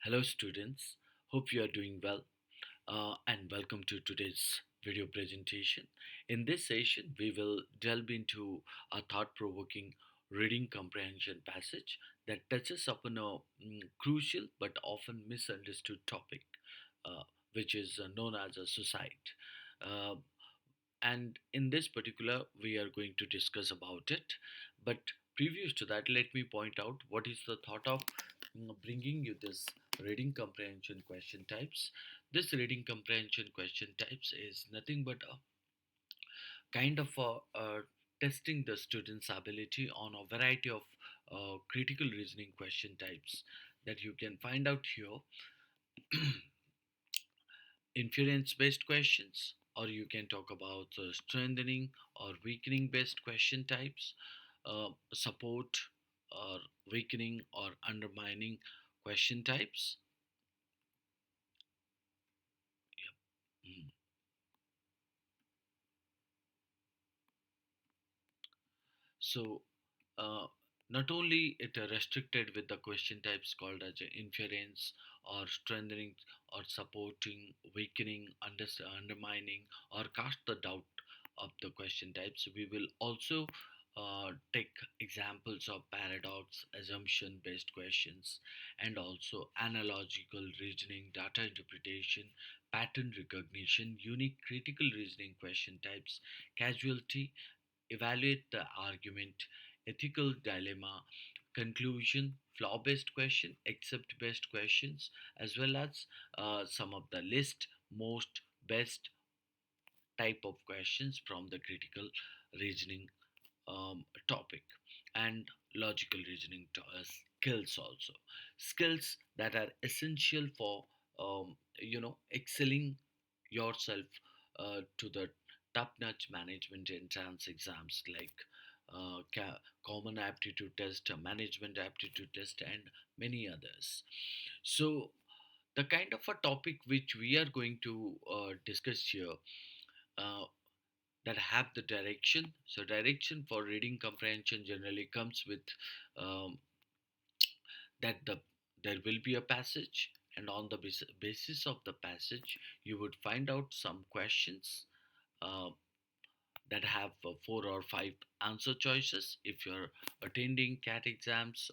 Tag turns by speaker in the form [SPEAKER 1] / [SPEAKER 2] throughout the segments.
[SPEAKER 1] Hello, students. Hope you are doing well and welcome to today's video presentation. In this session, we will delve into a thought provoking reading comprehension passage that touches upon a crucial but often misunderstood topic, uh, which is known as a suicide. Uh, and in this particular, we are going to discuss about it. But previous to that, let me point out what is the thought of bringing you this reading comprehension question types. This reading comprehension question types is nothing but a kind of testing the student's ability on a variety of critical reasoning question types that you can find out here. Inference based questions, or you can talk about strengthening or weakening based question types, support or weakening or undermining question types. Mm. So, uh, not only it restricted with the question types called as inference or strengthening or supporting, weakening, undermining, or cast the doubt of the question types, we will also take examples of paradox, assumption based questions, and also analogical reasoning, data interpretation, pattern recognition, unique critical reasoning question types, casualty, evaluate the argument, ethical dilemma, conclusion, flaw based question, accept based questions, as well as some of the list most best type of questions from the critical reasoning topic, and logical reasoning skills also, skills that are essential for excelling yourself to the top-notch management entrance exams like common aptitude test, management aptitude test, and many others. So the kind of a topic which we are going to discuss here, uh, that have the direction. So direction for reading comprehension generally comes with um, that there will be a passage, and on the basis of the passage, you would find out some questions uh, that have four or five answer choices. If you're attending CAT exams,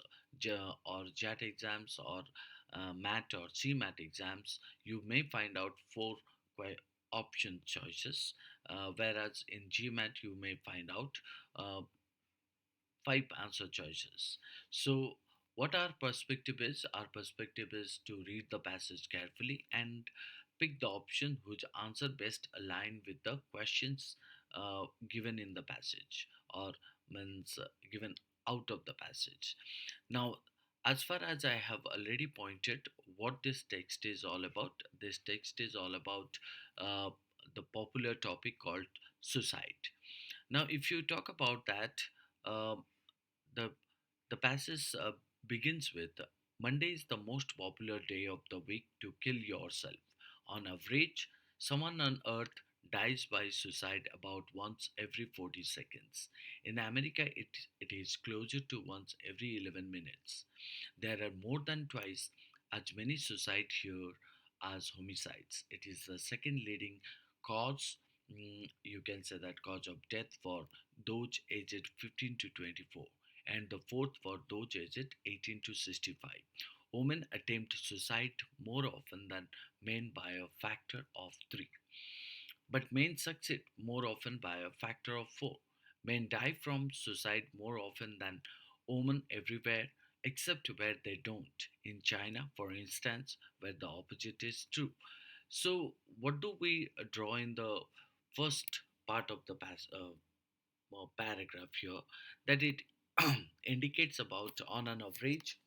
[SPEAKER 1] or JAT exams, or MAT or CMAT exams, you may find out four option choices, whereas in GMAT you may find out uh, five answer choices. So, what our perspective is to read the passage carefully and pick the option whose answer best align with the questions given in the passage, or means given out of the passage. Now, as far as I have already pointed, what this text is all about, this text is all about uh, the popular topic called suicide. Now, if you talk about that, uh, the the passage begins with Monday is the most popular day of the week to kill yourself. On average, someone on earth dies by suicide about once every 40 seconds. In America, it is closer to once every 11 minutes. There are more than twice as many suicides here as homicides. It is the second leading cause, you can say that cause of death for those aged 15 to 24, and the fourth for those aged 18 to 65. Women attempt suicide more often than men by a factor of 3. But men succeed more often by a factor of 4. Men die from suicide more often than women everywhere except where they don't. In China, for instance, where the opposite is true. So, what do we draw in the first part of the paragraph here? That it indicates about, on an average,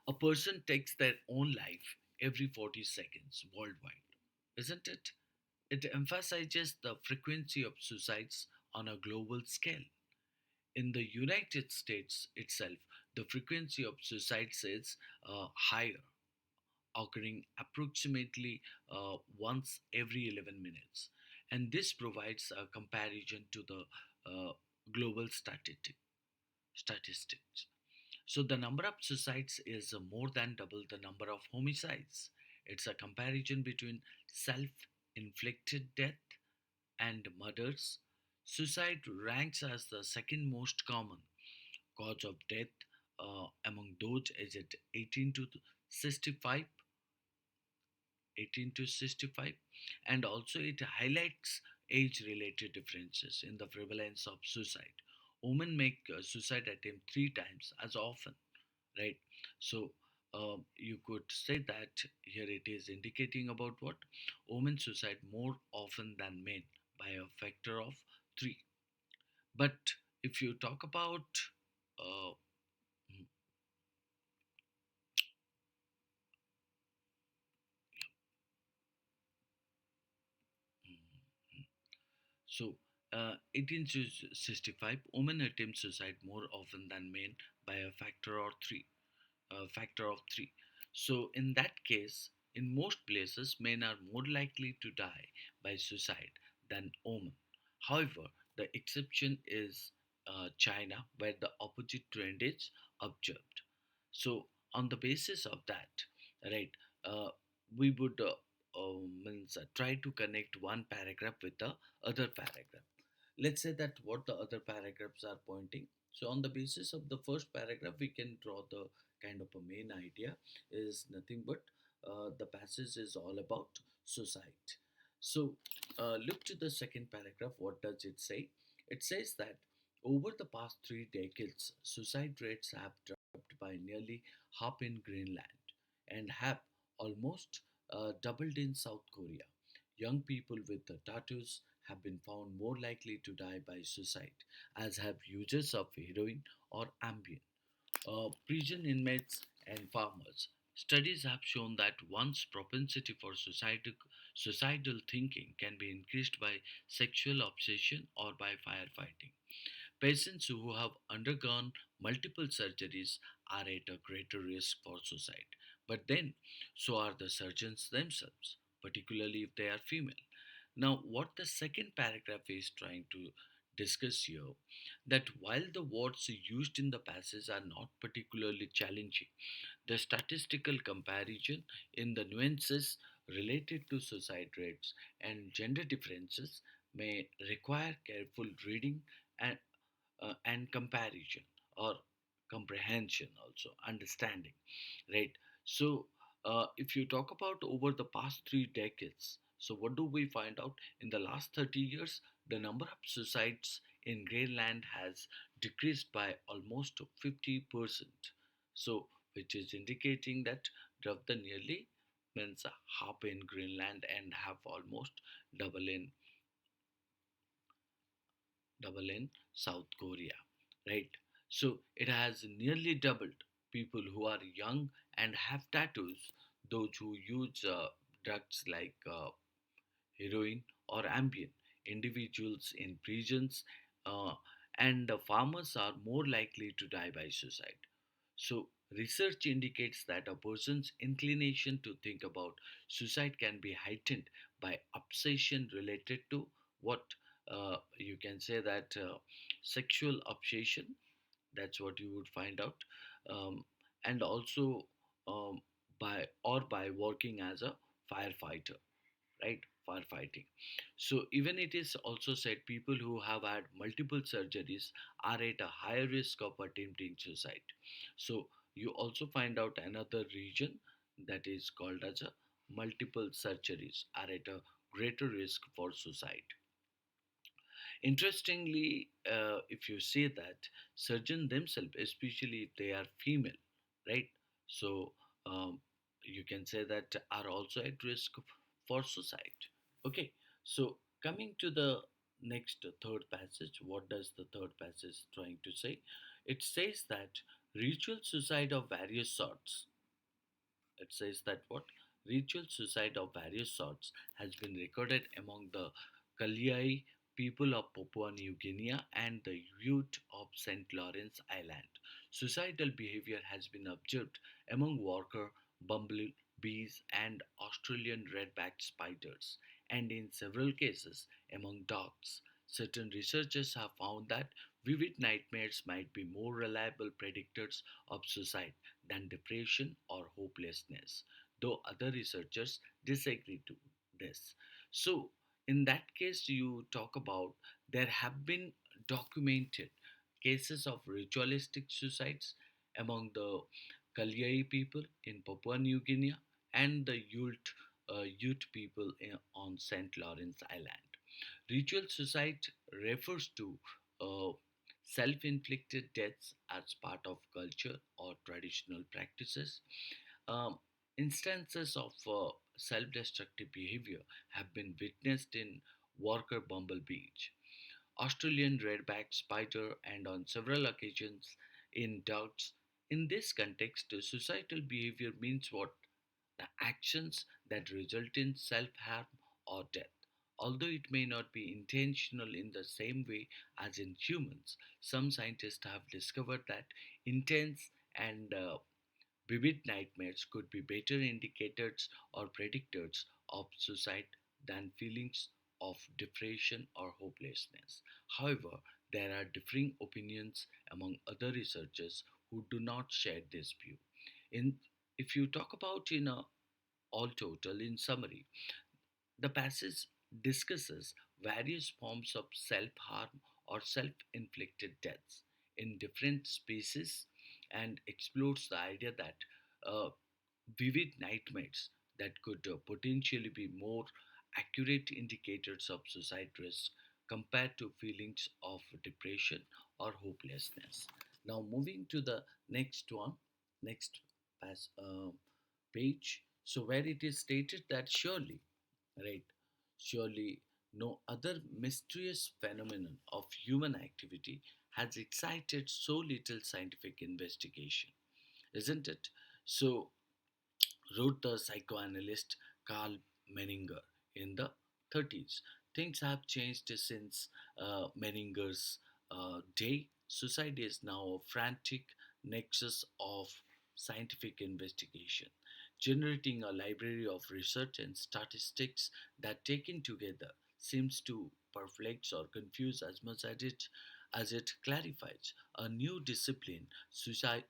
[SPEAKER 1] a person takes their own life every 40 seconds worldwide, isn't it? It emphasizes the frequency of suicides on a global scale. In the United States itself, the frequency of suicides is higher, occurring approximately once every 11 minutes. And this provides a comparison to the global statistics. So the number of suicides is more than double the number of homicides. It's a comparison between self inflicted death and murders. Suicide ranks as the second most common cause of death among those aged 65, 18 to 65, and also it highlights age related differences in the prevalence of suicide. Women make suicide attempt three times as often, right? So you could say that here it is indicating about what women suicide more often than men by a factor of three. But if you talk about uh, mm, mm, so 18 to 65, women attempt suicide more often than men by a factor or three. Factor of three. So, in that case, in most places, men are more likely to die by suicide than women. However, the exception is China, where the opposite trend is observed. So, on the basis of that, right, uh, we would means try to connect one paragraph with the other paragraph. Let's say that what the other paragraphs are pointing. So on the basis of the first paragraph we can draw the kind of a main idea is nothing but the passage is all about suicide. So look to the second paragraph. What does it say? It says that over the past 3 decades suicide rates have dropped by nearly half in Greenland and have almost doubled in South Korea. Young people with tattoos have been found more likely to die by suicide, as have users of heroin or Ambien. Prison inmates and farmers. Studies have shown that one's propensity for suicidal thinking can be increased by sexual obsession or by firefighting. Patients who have undergone multiple surgeries are at a greater risk for suicide. But then, so are the surgeons themselves, particularly if they are female. Now, what the second paragraph is trying to discuss here, that while the words used in the passage are not particularly challenging, the statistical comparison in the nuances related to suicide rates and gender differences may require careful reading and comparison or comprehension, also understanding, right? So if you talk about over the past 3 decades, so what do we find out? In the last 30 years the number of suicides in Greenland has decreased by almost 50%, so which is indicating that of the nearly means half in Greenland and have almost double in South Korea, right? So it has nearly doubled people who are young and have tattoos, those who use drugs like heroin or Ambien, individuals in prisons, uh, and the farmers are more likely to die by suicide. So, research indicates that a person's inclination to think about suicide can be heightened by obsession related to what you can say that sexual obsession. That's what you would find out, um, and also um, by working as a firefighter, right? Firefighting. So even it is also said people who have had multiple surgeries are at a higher risk of attempting suicide. So you also find out another region that is called as a multiple surgeries are at a greater risk for suicide. Interestingly, if you see that surgeons themselves, especially if they are female, right? So you can say that are also at risk for suicide. Okay, so coming to the next third passage, what does the third passage trying to say? It says that ritual suicide of various sorts, it says that what ritual suicide of various sorts has been recorded among the Kalyai people of Papua New Guinea and the Ute of St. Lawrence Island. Suicidal behavior has been observed among worker bumblebees and Australian red-backed spiders, and in several cases among dogs. Certain researchers have found that Vivid nightmares might be more reliable predictors of suicide than depression or hopelessness, though other researchers disagree to this. So, in that case, you talk about there have been documented cases of ritualistic suicides among the Kalyai people in Papua New Guinea and the Ute people on St. Lawrence Island. Ritual suicide refers to uh, self inflicted deaths as part of culture or traditional practices. Um, Instances of self destructive behavior have been witnessed in Walker Bumble Beach, Australian redback spider, and on several occasions in dogs. In this context, suicidal behavior means what? The actions that result in self harm or death. Although it may not be intentional in the same way as in humans, some scientists have discovered that intense and vivid nightmares could be better indicators or predictors of suicide than feelings of depression or hopelessness. However, there are differing opinions among other researchers who do not share this view. In if you talk about in a all total, in summary, the passage discusses various forms of self harm or self inflicted deaths in different species and explores the idea that uh, vivid nightmares that could potentially be more accurate indicators of suicide risk compared to feelings of depression or hopelessness. Now, moving to the next one, next pass, page, so where it is stated that surely, right, surely no other mysterious phenomenon of human activity has excited so little scientific investigation, isn't it? So, wrote the psychoanalyst Carl Menninger in the 30s. Things have changed since Menninger's day. Society is now a frantic nexus of scientific investigation, generating a library of research and statistics that, taken together, seems to perplex or confuse as much as it clarifies. A new discipline, suicide,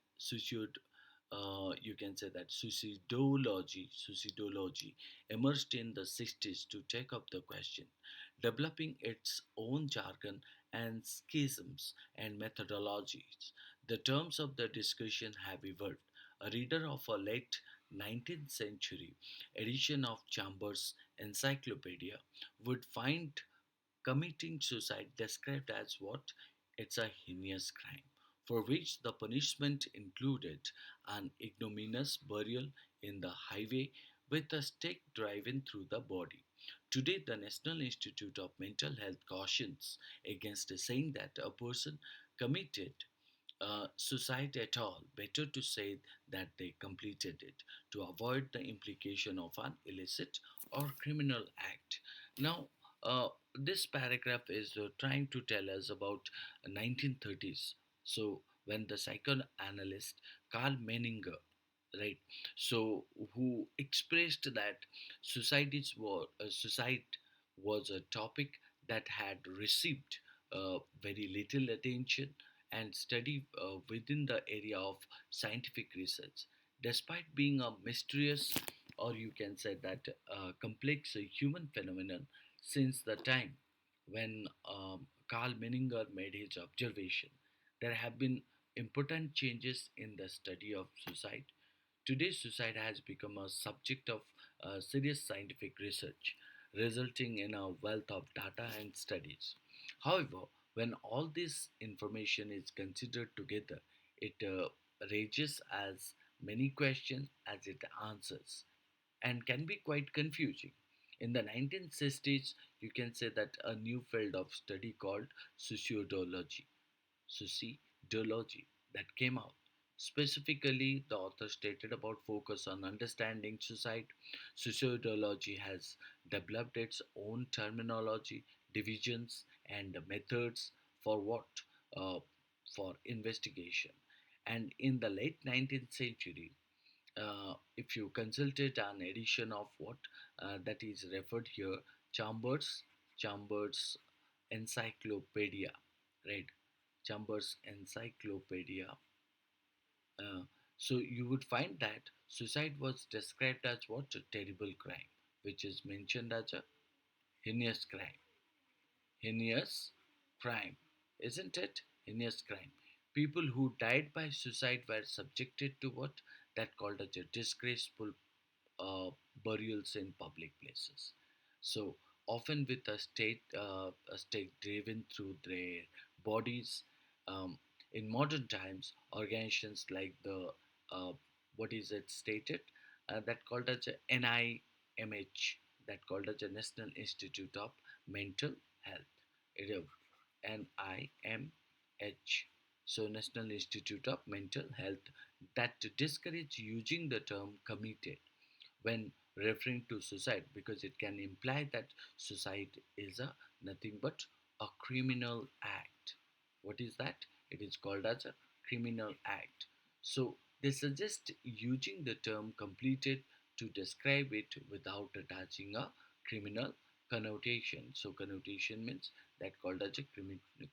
[SPEAKER 1] you can say that suicidology emerged in the 60s to take up the question, developing its own jargon and schisms and methodologies. The terms of the discussion have evolved. A reader of a late 19th century edition of Chambers' Encyclopedia would find committing suicide described as what? It's a heinous crime, for which the punishment included an ignominious burial in the highway with a stake driven through the body. Today, the National Institute of Mental Health cautions against saying that a person committed suicide at all. Better to say that they completed it to avoid the implication of an illicit or criminal act. Now, this paragraph is trying to tell us about 1930s. So, when the psychoanalyst Carl Menninger, right, so who expressed that suicide was a topic that had received very little attention and study within the area of scientific research. Despite being a mysterious, or you can say that complex human phenomenon since the time when Carl Menninger made his observation, there have been important changes in the study of suicide. Today, suicide has become a subject of serious scientific research, resulting in a wealth of data and studies. However, when all this information is considered together, it raises as many questions as it answers and can be quite confusing. In the 1960s, you can say that a new field of study called sociodology suicidology that came out. Specifically, the author stated about focus on understanding suicide. Suicidology has developed its own terminology, divisions, and methods for what? Uh, for investigation. And in the late 19th century, if you consulted an edition of what that is referred here, Chambers Encyclopedia, right? Chambers Encyclopedia. Uh, so you would find that suicide was described as what? A terrible crime, which is mentioned as a heinous crime. Heinous crime, isn't it? Heinous crime. People who died by suicide were subjected to what? That called as a disgraceful uh, burials in public places. So often with a stake driven through their bodies. Um, in modern times, organizations like the uh, what is it stated that called as a NIMH, that called as a National Institute of Mental Health. It is NIMH. So National Institute of Mental Health, that discourage using the term committed when referring to suicide, because it can imply that suicide is a nothing but a criminal act. What is that? It is called as a criminal act. So they suggest using the term completed to describe it without attaching a criminal connotation. So connotation means that called as a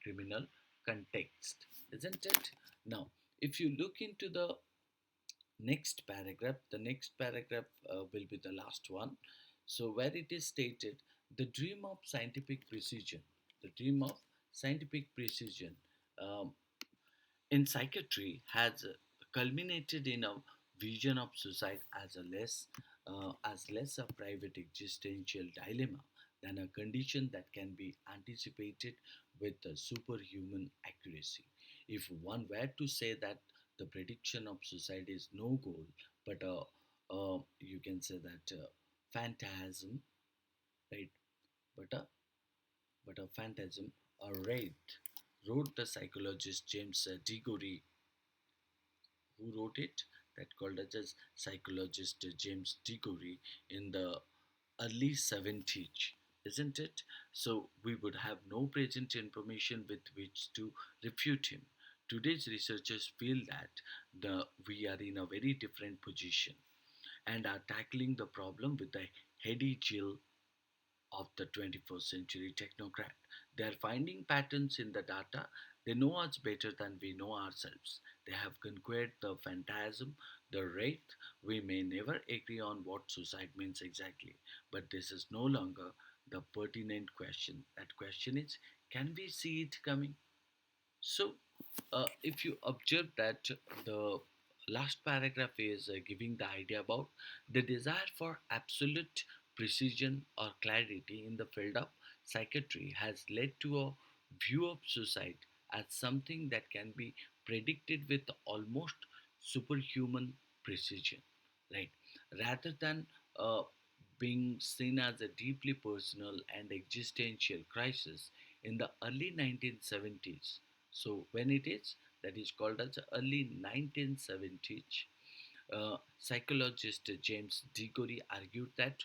[SPEAKER 1] criminal context, isn't it? Now if you look into the next paragraph, the next paragraph will be the last one. So where it is stated, the dream of scientific precision, the dream of scientific precision um, in psychiatry has culminated in a vision of suicide as less a private existential dilemma than a condition that can be anticipated with a superhuman accuracy. If one were to say that the prediction of suicide is no goal, but you can say that phantasm, right? But a phantasm, or wraith, wrote the psychologist James Diggory, who wrote it, that called as psychologist James Diggory in the early 70s, isn't it? So we would have no present information with which to refute him. Today's researchers feel that we are in a very different position and are tackling the problem with the heady chill of the 21st century technocrat. They are finding patterns in the data. They know us better than we know ourselves. They have conquered the phantasm, the wraith. We may never agree on what suicide means exactly, but this is no longer the pertinent question. That question is, can we see it coming? So, if you observe that the last paragraph is giving the idea about the desire for absolute precision or clarity in the field of psychiatry has led to a view of suicide as something that can be predicted with almost superhuman precision, right? Rather than uh, being seen as a deeply personal and existential crisis in the early 1970s. So when it is, that is called as the early 1970s, psychologist James Diggory argued that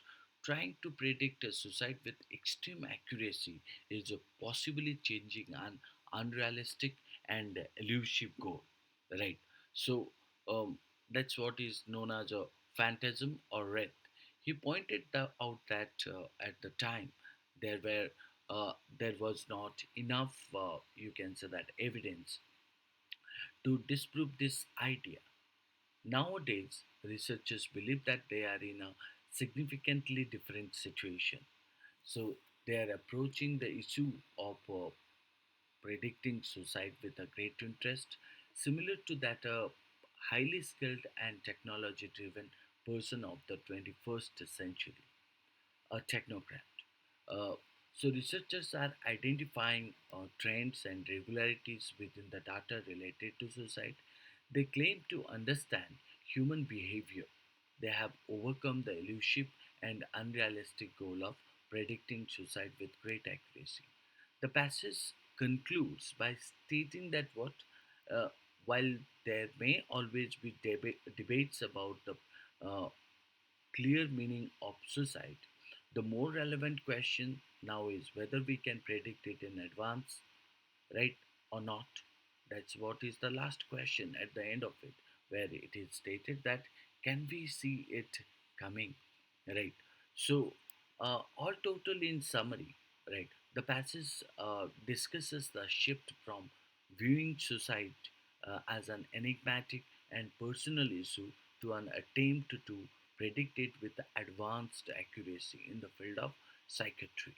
[SPEAKER 1] trying to predict a suicide with extreme accuracy is a possibly changing an unrealistic and elusive goal, right? So um, that's what is known as a phantasm or wraith. He pointed out that at the time there were there was not enough, you can say that, evidence to disprove this idea. Nowadays, researchers believe that they are in a significantly different situation. So they are approaching the issue of predicting suicide with a great interest, similar to that a highly skilled and technology driven person of the 21st century, a technocrat. Uh, so researchers are identifying trends and regularities within the data related to suicide. They claim to understand human behavior. They have overcome the elusive and unrealistic goal of predicting suicide with great accuracy. The passage concludes by stating that what, uh, while there may always be debates about the uh, clear meaning of suicide, the more relevant question now is whether we can predict it in advance, right, or not. That's what is the last question at the end of it, where it is stated that can we see it coming, right? So, all total in summary, right, the passage discusses the shift from viewing suicide as an enigmatic and personal issue to an attempt to predict it with advanced accuracy in the field of psychiatry,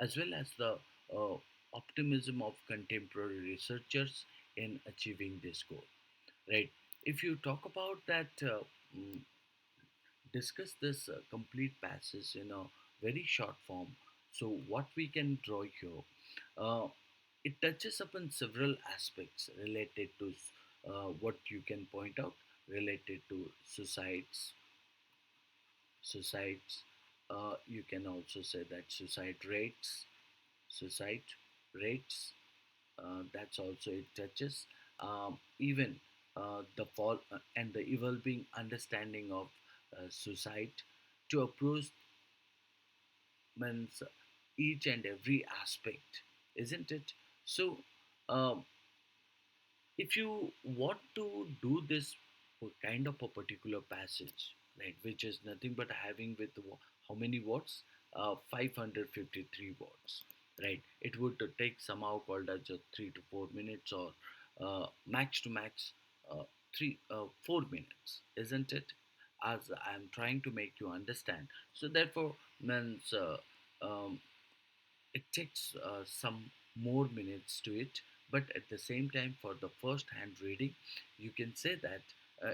[SPEAKER 1] as well as the uh, optimism of contemporary researchers in achieving this goal. Right? If you talk about that, mm, discuss this complete passage in a very short form. So, what we can draw here, uh, it touches upon several aspects related to what you can point out related to suicides. You can also say that suicide rates. That's also it touches even the fall and the evolving understanding of suicide to approach means each and every aspect, isn't it? So, um, if you want to do this kind of a particular passage, right, which is nothing but having with how many words? 553 words, right? It would take somehow called as 3 to 4 minutes or max to max 4 minutes, isn't it? As I'm trying to make you understand. So therefore, means it takes some more minutes to it, but at the same time, for the first hand reading, you can say that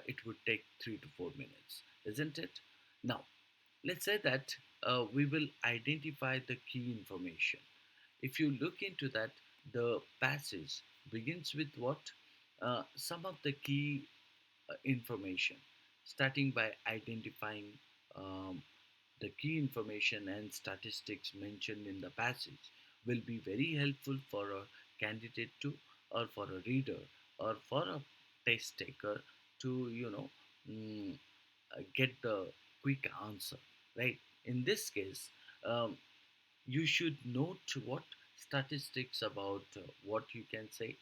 [SPEAKER 1] it would take 3 to 4 minutes, isn't it? Now, let's say that we will identify the key information. If you look into that, the passage begins with what? Some of the key information, starting by identifying um, the key information and statistics mentioned in the passage will be very helpful for a candidate to, or for a reader, or for a test taker to, mm, get the quick answer, right? In this case, um, you should note what statistics about what you can say,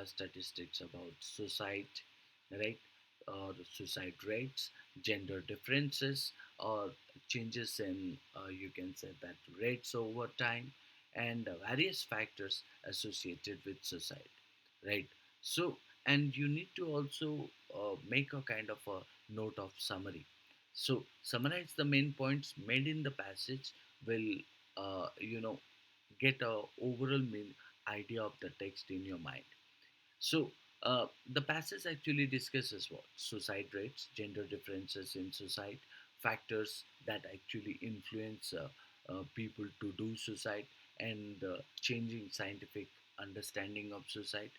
[SPEAKER 1] statistics about suicide, right, or suicide rates, gender differences, or changes in you can say that rates over time, and various factors associated with suicide, right? So, and you need to also make a kind of a note of summary. So summarize the main points made in the passage will uh, you know get a overall main idea of the text in your mind. So the passage actually discusses what suicide rates, gender differences in suicide, factors that actually influence people to do suicide, and changing scientific understanding of suicide,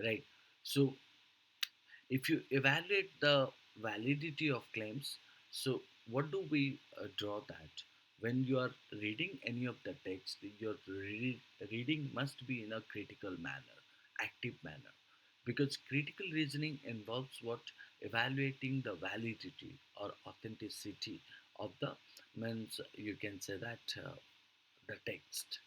[SPEAKER 1] right? So if you evaluate the validity of claims, so what do we draw that? When you are reading any of the text, your reading must be in a critical manner, active manner, because critical reasoning involves what? Evaluating the validity or authenticity of the, means you can say that the text.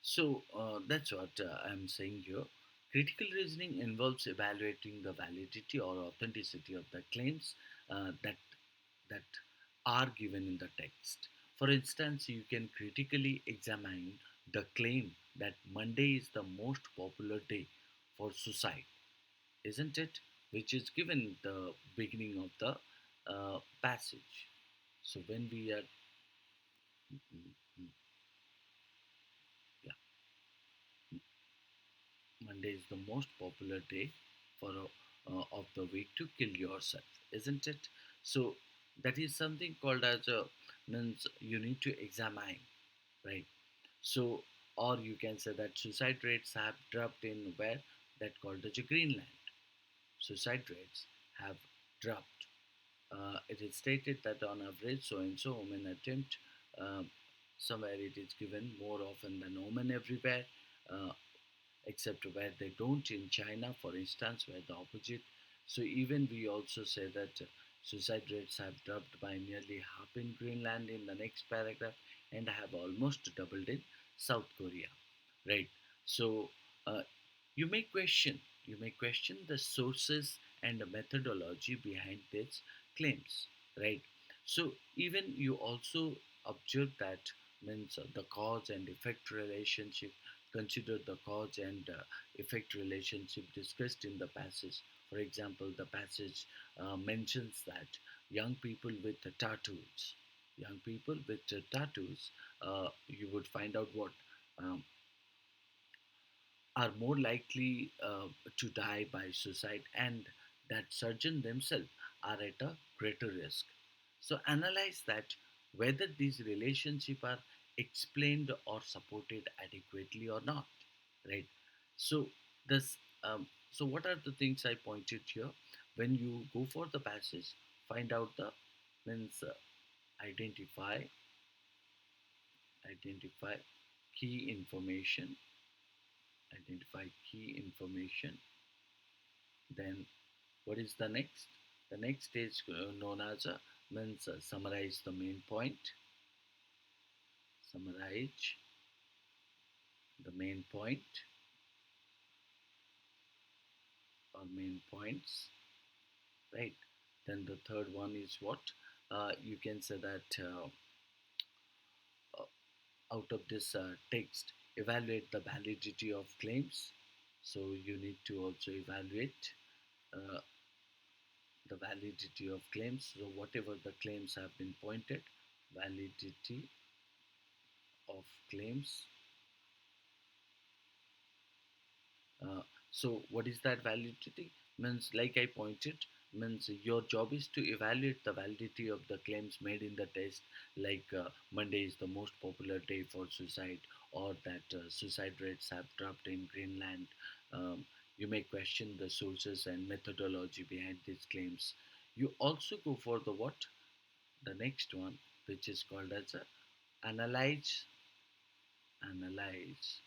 [SPEAKER 1] So that's what I'm saying here. Critical reasoning involves evaluating the validity or authenticity of the claims that are given in the text. For instance, you can critically examine the claim that Monday is the most popular day for suicide, isn't it? Which is given the beginning of the passage. So when we are, mm, mm, yeah, Monday is the most popular day for of the week to kill yourself, isn't it? So that is something called as a, means you need to examine, right? So, or you can say that suicide rates have dropped in where, that called as Greenland. Suicide rates have dropped. It is stated that on average, so and so women attempt. Um, Somewhere it is given more often than women everywhere. Uh, Except where they don't in China, for instance, where the opposite. So even we also say that suicide rates have dropped by nearly half in Greenland in the next paragraph, and have almost doubled in South Korea, right? So uh, you may question the sources and the methodology behind these claims, right? So even you also observe that, means the cause and effect relationship consider the cause and effect relationship discussed in the passage. For example, the passage mentions that young people with young people with tattoos, you would find out what um, are more likely to die by suicide, and that surgeons themselves are at a greater risk. So analyze that whether these relationships are explained or supported adequately or not, right? So this so what are the things I pointed here? When you go for the passage, find out the means identify identify key information, identify key information. Then what is the next? The next is known as means summarize the main point, summarize the main point or main points, right? Then the third one is what? You can say that uh, out of this text, evaluate the validity of claims. So you need to also evaluate uh, the validity of claims. So whatever the claims have been pointed, validity of claims. Uh, so what is that validity? Means like I pointed, means your job is to evaluate the validity of the claims made in the test, like Monday is the most popular day for suicide, or that suicide rates have dropped in Greenland. Um, you may question the sources and methodology behind these claims. You also go for the what? The next one, which is called as a analyze, analyze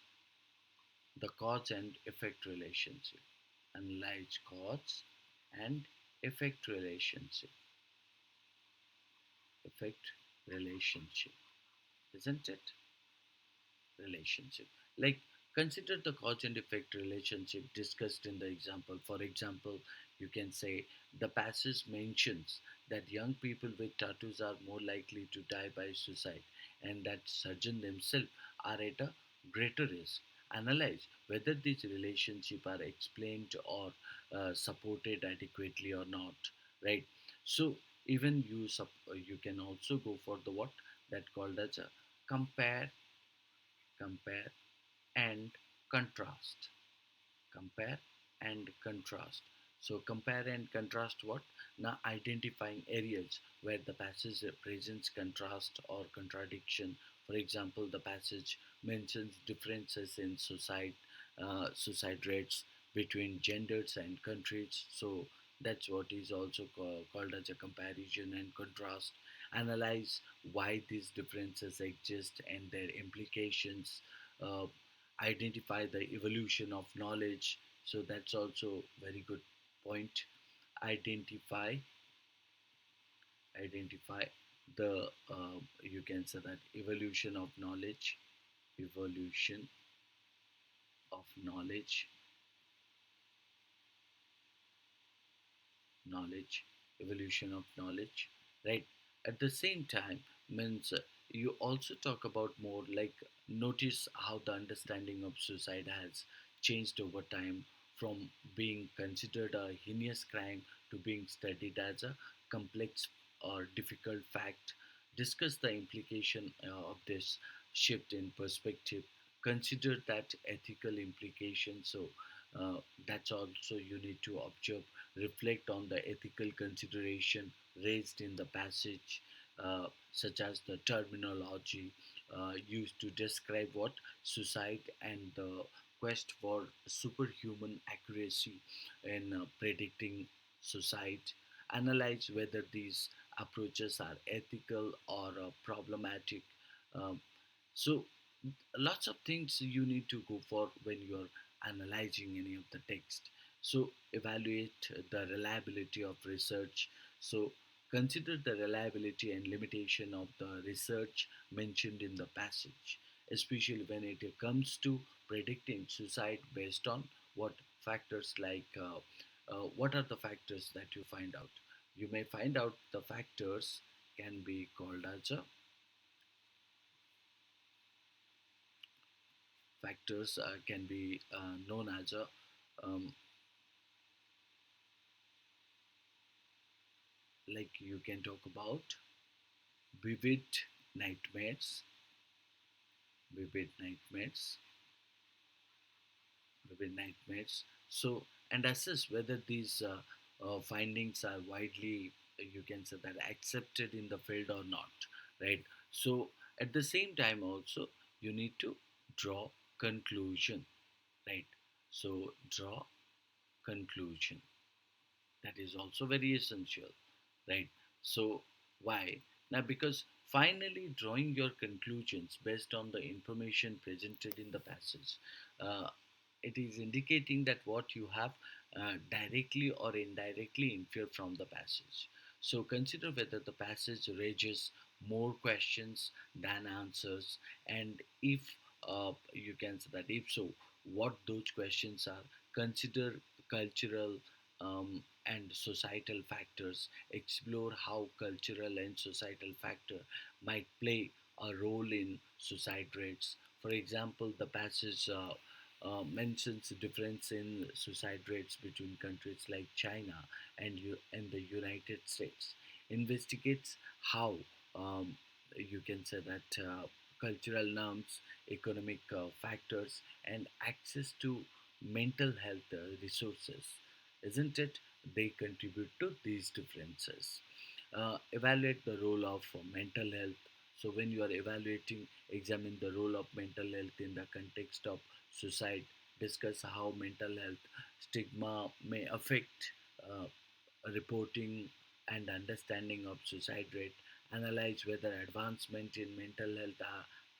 [SPEAKER 1] the cause and effect relationship. Analyze cause and effect relationship. Effect relationship, isn't it? Relationship. Like consider the cause and effect relationship discussed in the example. For example, you can say the passage mentions that young people with tattoos are more likely to die by suicide and that surgeons themselves are at a greater risk. Analyze whether these relationships are explained or supported adequately or not, right? So even you can also go for the what that called as a compare, compare and contrast, compare and contrast. So compare and contrast what? Now identifying areas where the passage presents contrast or contradiction. For example, the passage mentions differences in suicide rates between genders and countries. So that's what is also called as a comparison and contrast. Analyze why these differences exist and their implications. Uh, Identify the evolution of knowledge. So that's also very good point. Identify identify the you can say that evolution of knowledge, evolution of knowledge, right? At the same time, means you also talk about more like notice how the understanding of suicide has changed over time from being considered a heinous crime to being studied as a complex or difficult fact. Discuss the implication of this shift in perspective. Consider that ethical implication. So that's also you need to observe, reflect on the ethical consideration raised in the passage, such as the terminology used to describe what suicide and the quest for superhuman accuracy in predicting suicide. Analyze whether these approaches are ethical or problematic. Um, so lots of things you need to go for when you're analyzing any of the text. So evaluate the reliability of research. So consider the reliability and limitation of the research mentioned in the passage, especially when it comes to predicting suicide based on what factors, like what are the factors that you find out. You may find out the factors can be called as a factors can be known as a um, like you can talk about vivid nightmares, vivid nightmares, vivid nightmares. So, and assess whether these findings are widely, you can say that, accepted in the field or not, right? So, at the same time, also, you need to draw conclusion, right? So, draw conclusion. That is also very essential, right? So, why? Now, because finally drawing your conclusions based on the information presented in the passage, uh, it is indicating that what you have directly or indirectly infer from the passage. So, consider whether the passage raises more questions than answers, and if you can say that, if so, what those questions are. Consider cultural and societal factors. Explore how cultural and societal factor might play a role in suicide rates. For example, the passage mentions difference in suicide rates between countries like China and the United States. Investigates how um, you can say that cultural norms, economic factors, and access to mental health resources, isn't it? They contribute to these differences. Evaluate the role of mental health. So, when you are evaluating, examine the role of mental health in the context of suicide. Discuss how mental health stigma may affect uh, reporting and understanding of suicide rate. Analyze whether advancement in mental health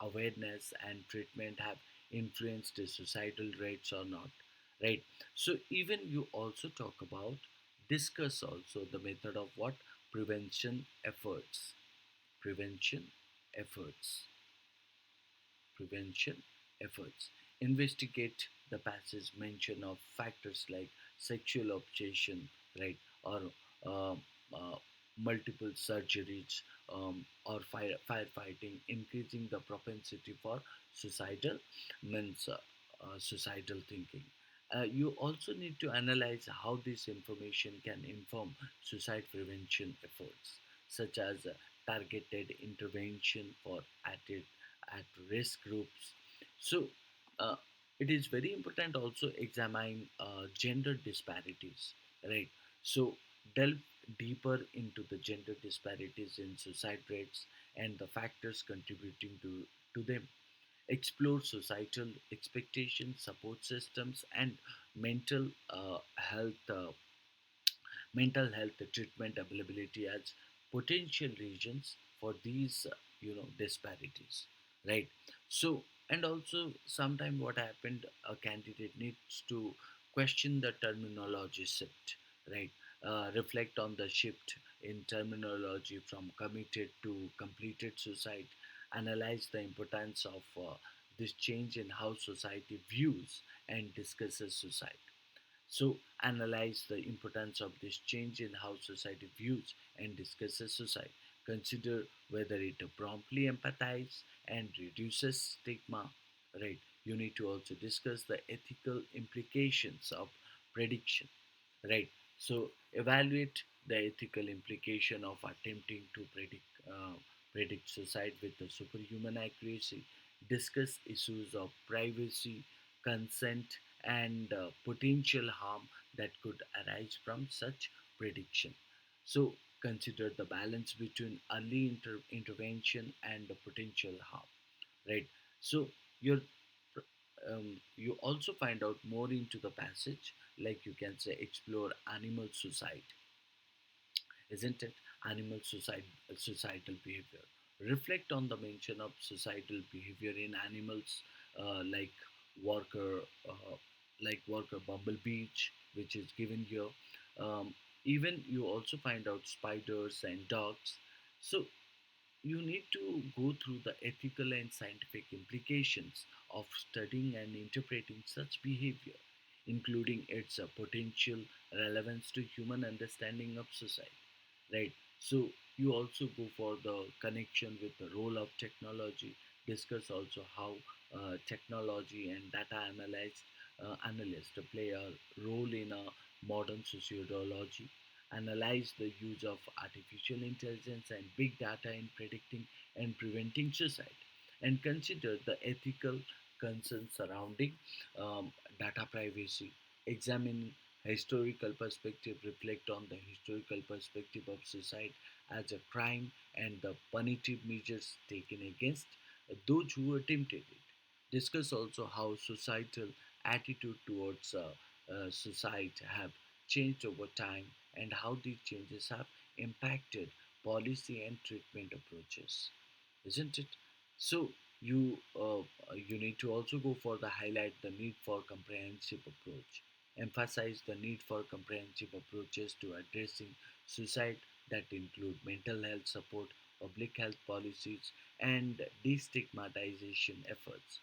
[SPEAKER 1] awareness and treatment have influenced the suicidal rates or not, right? So even you also talk about, discuss also the method of what, prevention efforts, prevention efforts, prevention efforts. Investigate the passage mention of factors like sexual obsession, right, or uh, uh, multiple surgeries, or firefighting, increasing the propensity for suicidal means suicidal thinking. You also need to analyze how this information can inform suicide prevention efforts, such as targeted intervention for at risk groups. So, uh, it is very important also examine gender disparities, right? So, delve deeper into the gender disparities in suicide rates and the factors contributing to them. Explore societal expectations, support systems, and mental health mental health treatment availability as potential reasons for these disparities, right? So, and also sometime what happened, a candidate needs to question the terminology shift, right? Reflect on the shift in terminology from committed to completed suicide. Analyze the importance of this change in how society views and discusses suicide. So, analyze the importance of this change in how society views and discusses suicide. Consider whether it promptly empathizes and reduces stigma. Right. You need to also discuss the ethical implications of prediction. Right. So, evaluate the ethical implication of attempting to predict suicide with the superhuman accuracy. Discuss issues of privacy, consent, and potential harm that could arise from such prediction. So, consider the balance between early intervention and the potential harm, right? So, your you also find out more into the passage, like you can say explore animal suicide, isn't it? Animal suicidal behavior. Reflect on the mention of suicidal behavior in animals, like worker, uh, worker bumblebees, which is given here. Um, Even you also find out spiders and dogs. So you need to go through the ethical and scientific implications of studying and interpreting such behavior, including its potential relevance to human understanding of society, right? So you also go for the connection with the role of technology. Discuss also how technology and data analyst play a role in a modern sociology, analyze the use of artificial intelligence and big data in predicting and preventing suicide, and consider the ethical concerns surrounding um, data privacy, examine historical perspective, reflect on the historical perspective of suicide as a crime and the punitive measures taken against those who attempted it. Discuss also how societal attitude towards suicide have changed over time and how these changes have impacted policy and treatment approaches, isn't it? So you need to also go for the highlight the need for comprehensive approach, emphasize the need for comprehensive approaches to addressing suicide that include mental health support, public health policies, and destigmatization efforts.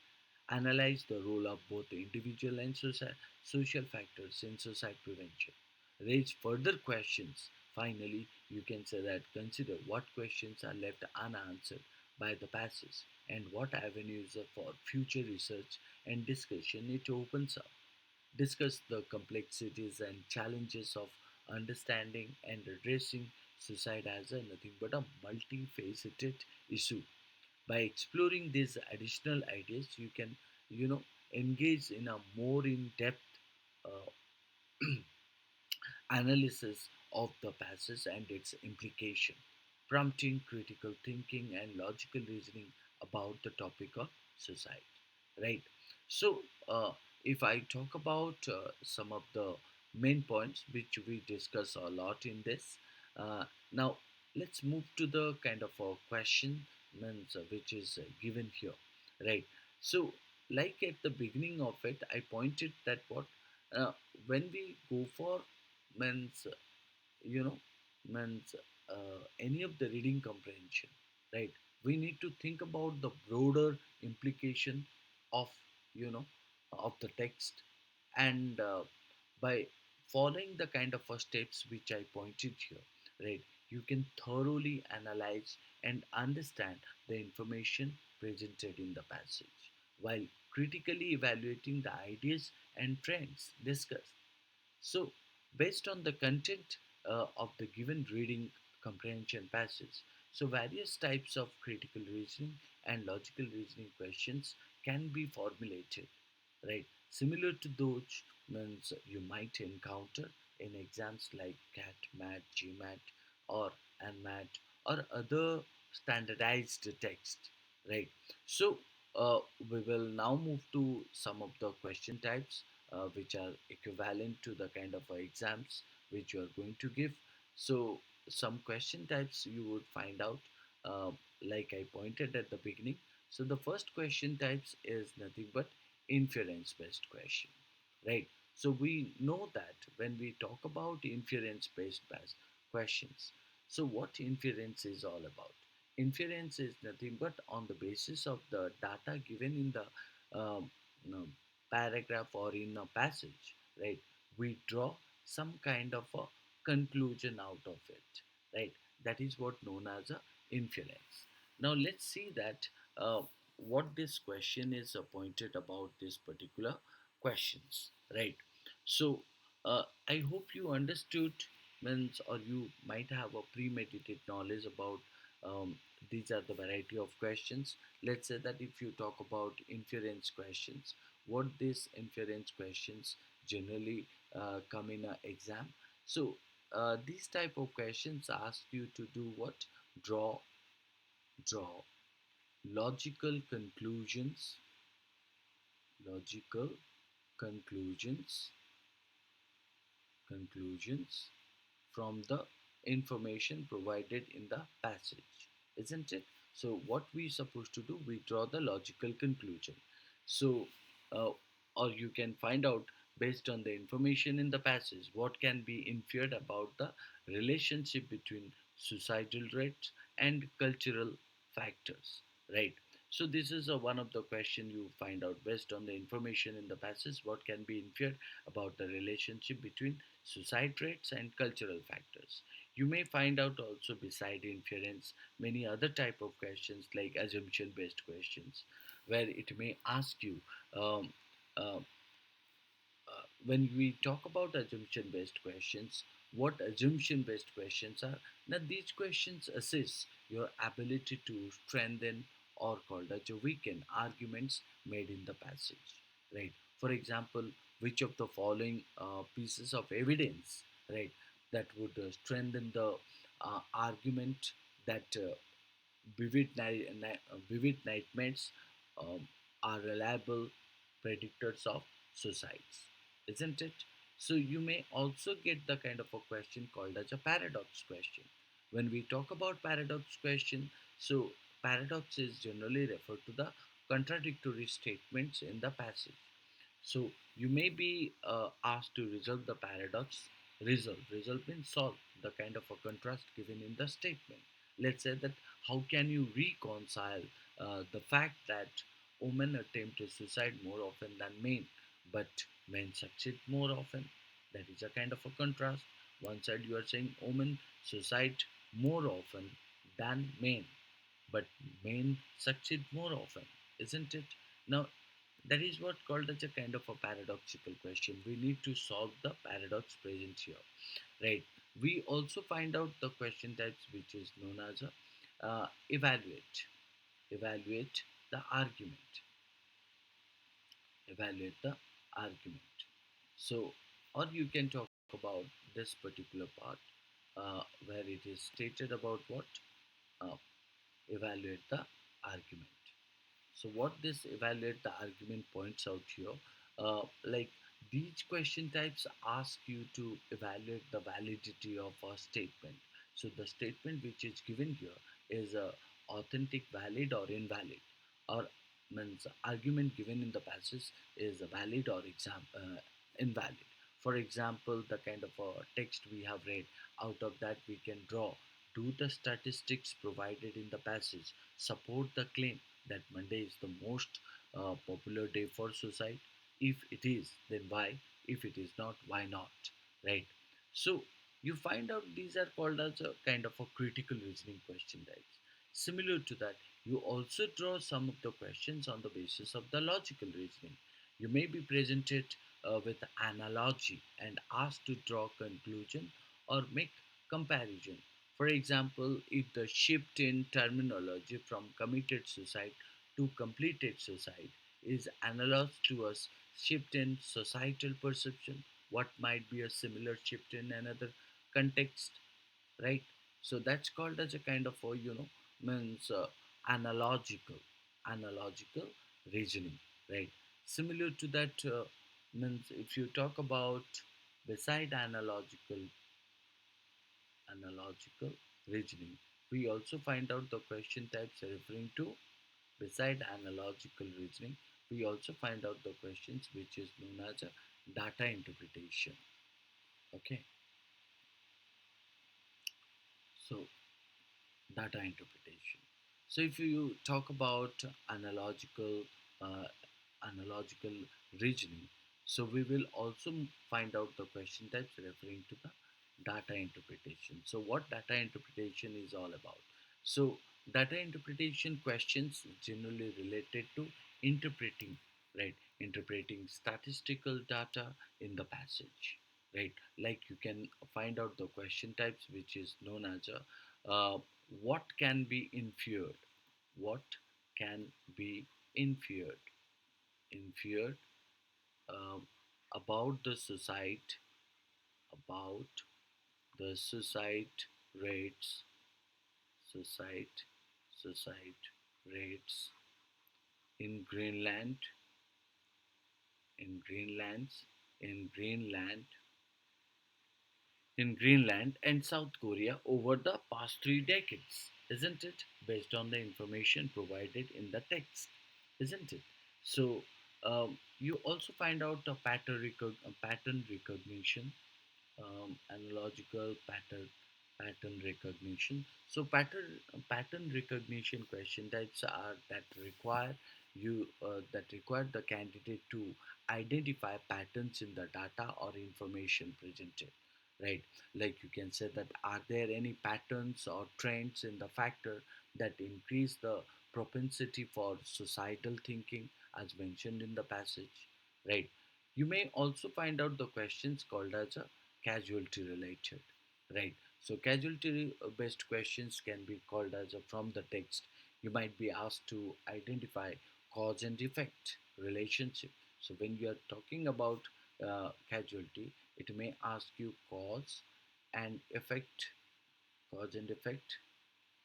[SPEAKER 1] Analyze the role of both individual and social factors in suicide prevention. Raise further questions. Finally, you can say that consider what questions are left unanswered by the passage and what avenues for future research and discussion it opens up. Discuss the complexities and challenges of understanding and addressing suicide as a nothing but a multifaceted issue. By exploring these additional ideas, you can, you know, engage in a more in-depth uh, analysis of the passage and its implication, prompting critical thinking and logical reasoning about the topic of suicide. Right. So, if I talk about some of the main points which we discuss a lot in this, now let's move to the kind of a question which is given here. Right. So, like at the beginning of it, I pointed that what uh, when we go for means you know means any of the reading comprehension, right, we need to think about the broader implication of you know of the text, and by following the kind of steps which I pointed here, right, you can thoroughly analyze and understand the information presented in the passage while critically evaluating the ideas and trends discussed. So, based on the content of the given reading comprehension passage, so various types of critical reasoning and logical reasoning questions can be formulated, right? Similar to those means you might encounter in exams like CAT, MAT, GMAT, or ANMAT, or other standardized text, right? So, uh, we will now move to some of the question types which are equivalent to the kind of exams which you are going to give. So, some question types you would find out, uh, like I pointed at the beginning. So, the first question types is nothing but inference based question, right? So, we know that when we talk about inference based questions, so what inference is all about? Inference is nothing but on the basis of the data given in the paragraph or in a passage, right? We draw some kind of a conclusion out of it, right? That is what known as a inference. Now let's see that what this question is pointed about this particular questions, right? So I hope you understood means or you might have a premeditated knowledge about um, these are the variety of questions. Let's say that if you talk about inference questions, what these inference questions generally come in an exam. So these type of questions ask you to do what? Draw logical conclusions, logical conclusions, conclusions from the information provided in the passage, isn't it? So what we supposed to do, we draw the logical conclusion. So uh, or you can find out based on the information in the passage what can be inferred about the relationship between suicidal rates and cultural factors, right? So this is one of the question you find out based on the information in the passage what can be inferred about the relationship between suicide rates and cultural factors. You may find out also beside inference many other type of questions like assumption based questions. where it may ask you um, uh, when we talk about assumption based questions, what assumption based questions are? Now, these questions assess your ability to strengthen or called as a weaken arguments made in the passage, right? For example, which of the following pieces of evidence, right, that would strengthen the argument that vivid nightmares um, are reliable predictors of suicides, isn't it? So you may also get the kind of a question called as a paradox question. When we talk about paradox question, so paradox is generally referred to the contradictory statements in the passage. So you may be asked to resolve the paradox. Resolve means solve the kind of a contrast given in the statement. Let's say that how can you reconcile the fact that women attempt to suicide more often than men, but men succeed more often? That is a kind of a contrast. One side you are saying women suicide more often than men, but men succeed more often, isn't it? Now that is what called as a kind of a paradoxical question. We need to solve the paradox present here, right? We also find out the question types which is known as a evaluate the argument, evaluate the argument. So, or you can talk about this particular part where it is stated about what uh, evaluate the argument. So what this evaluate the argument points out here, like these question types ask you to evaluate the validity of a statement. So the statement which is given here is authentic, valid or invalid, or means argument given in the passage is valid or invalid. For example, the kind of text we have read, out of that we can draw, do the statistics provided in the passage support the claim that Monday is the most popular day for suicide? If it is, then why? If it is not, why not? Right? So you find out these are called as a kind of a critical reasoning question types. Similar to that, you also draw some of the questions on the basis of the logical reasoning. You may be presented with analogy and asked to draw conclusion or make comparison. For example, if the shift in terminology from committed suicide to completed suicide is analogous to a shift in societal perception, what might be a similar shift in another context, right? So that's called as a kind of a, means analogical reasoning, right? Similar to that, means if you talk about beside analogical reasoning, we also find out the question types referring to beside analogical reasoning. We also find out the questions which is known as a data interpretation. Okay, so data interpretation. So if you talk about uh, analogical reasoning, so we will also find out the question types referring to the data interpretation. So what data interpretation is all about? So data interpretation questions generally related to interpreting, right? Interpreting statistical data in the passage, right? Like you can find out the question types which is known as a what can be inferred, what can be inferred, inferred um, about the suicide, about the suicide rates, suicide, suicide rates in Greenland, in Greenland, in Greenland, in Greenland and South Korea over the past 3 decades, isn't it? Based on the information provided in the text, isn't it? So you also find out a pattern recognition, analogical pattern recognition. So pattern recognition question types are that require that require the candidate to identify patterns in the data or information presented, right? Like you can say that are there any patterns or trends in the factor that increase the propensity for societal thinking, as mentioned in the passage, right? You may also find out the questions called as a casualty related, right? So casualty based questions can be called as a from the text. You might be asked to identify cause and effect relationship. So when you are talking about casualty, it may ask you and effect, cause and effect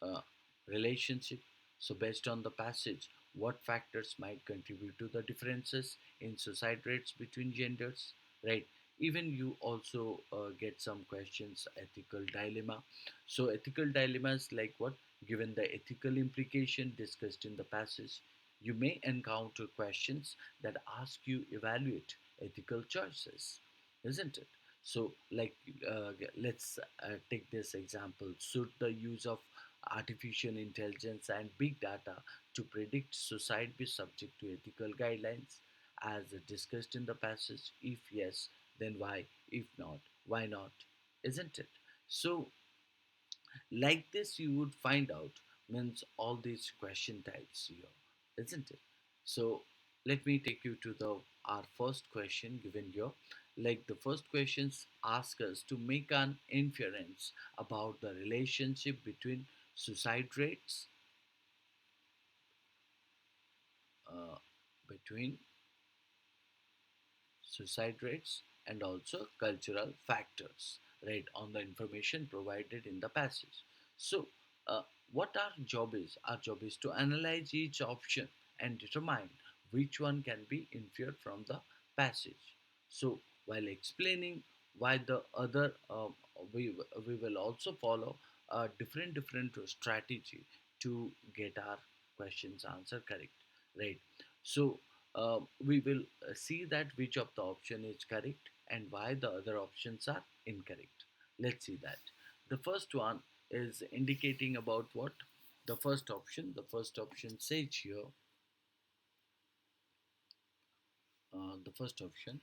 [SPEAKER 1] uh, relationship. So, based on the passage, what factors might contribute to the differences in suicide rates between genders, right? Even you also get some questions, ethical dilemma. So, ethical dilemmas like what? Given the ethical implication discussed in the passage, you may encounter questions that ask you evaluate ethical choices, isn't it? So, like, let's take this example. Should the use of artificial intelligence and big data to predict suicide be subject to ethical guidelines as discussed in the passage? If yes, then why? If not, why not? Isn't it? So, like this, you would find out means all these question types here, isn't it? So, let me take you to the our first question given here. Like the first questions ask us to make an inference about the relationship between suicide rates, uh, between suicide rates and also cultural factors, right, on the information provided in the passage. So uh, what our job is to analyze each option and determine which one can be inferred from the passage. So while explaining why the other we will also follow a different strategy to get our questions answer correct, right? So we will see that which of the option is correct and why the other options are incorrect. Let's see that. The first one is indicating about what? The first option says here, the first option,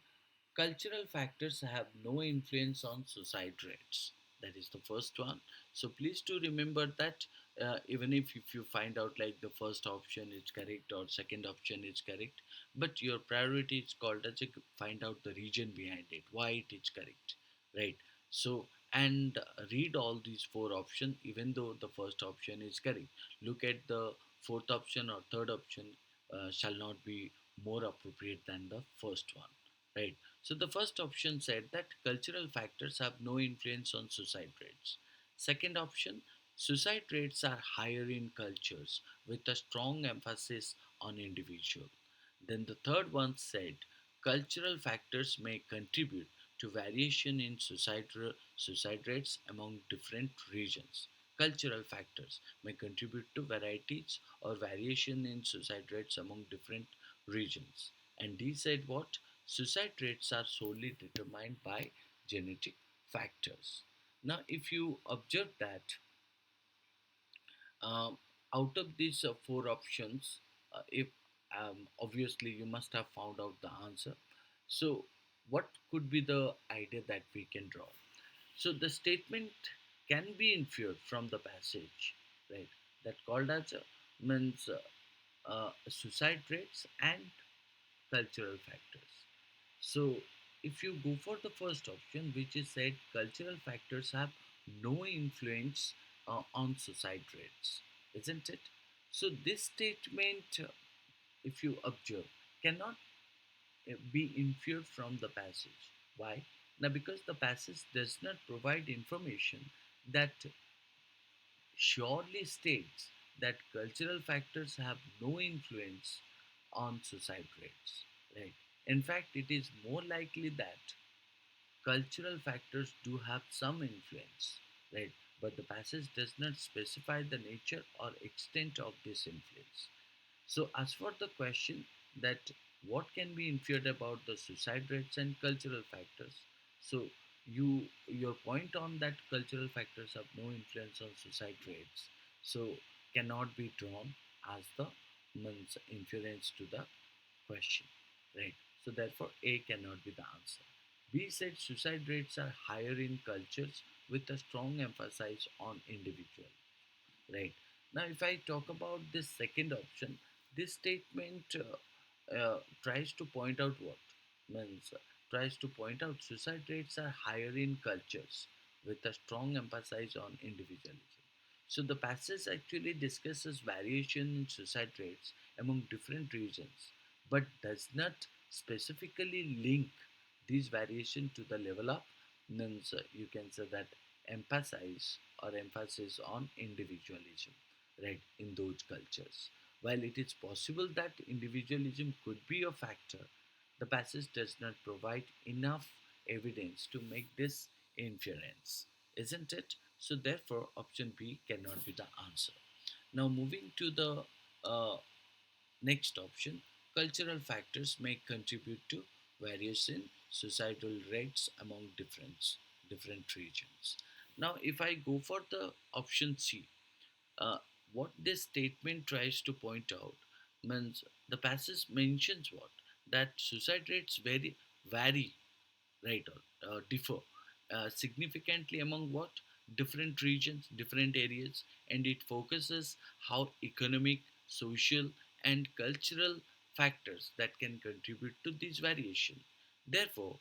[SPEAKER 1] cultural factors have no influence on suicide rates. That is the first one. So please do remember that even if you find out like the first option is correct or second option is correct, but your priority is called as a find out the reason behind it, why it is correct, right? So and read all these four options even though the first option is correct. Look at the fourth option or third option shall not be more appropriate than the first one, right? So the first option said that cultural factors have no influence on suicide rates. Second option, suicide rates are higher in cultures with a strong emphasis on individual. Then the third one said cultural factors may contribute to variation in suicide rates among different regions. Cultural factors may contribute to varieties or variation in suicide rates among different regions. And D said what? Suicide rates are solely determined by genetic factors. Now, if you observe that um, out of these four options, if obviously you must have found out the answer. So, what could be the idea that we can draw? So, the statement can be inferred from the passage, right? That called as means suicide rates and cultural factors. So, if you go for the first option, which is said cultural factors have no influence on suicide rates, isn't it? So, this statement, if you observe, cannot be inferred from the passage. Why? Now, because the passage does not provide information that surely states that cultural factors have no influence on suicide rates, right? In fact, it is more likely that cultural factors do have some influence, right? But the passage does not specify the nature or extent of this influence. So, as for the question that what can be inferred about the suicide rates and cultural factors, so your point on that cultural factors have no influence on suicide rates, so cannot be drawn as the means inference to the question, right? So therefore, A cannot be the answer. B said suicide rates are higher in cultures with a strong emphasis on individual, right? Now, if I talk about this second option, this statement tries to point out what? Means tries to point out suicide rates are higher in cultures with a strong emphasis on individualism. So the passage actually discusses variation in suicide rates among different regions, but does not specifically link these variation to the level of, means you can say that, emphasize or emphasis on individualism, right, in those cultures. While it is possible that individualism could be a factor, the passage does not provide enough evidence to make this inference, isn't it? So, therefore, option B cannot be the answer. Now, moving to the uh, next option, cultural factors may contribute to variation in societal rates among different regions. Now, if I go for the option C, uh, what this statement tries to point out means the passage mentions what, that suicide rates vary, right, or differ significantly among what, different regions, different areas, and it focuses how economic, social, and cultural factors that can contribute to this variation. Therefore,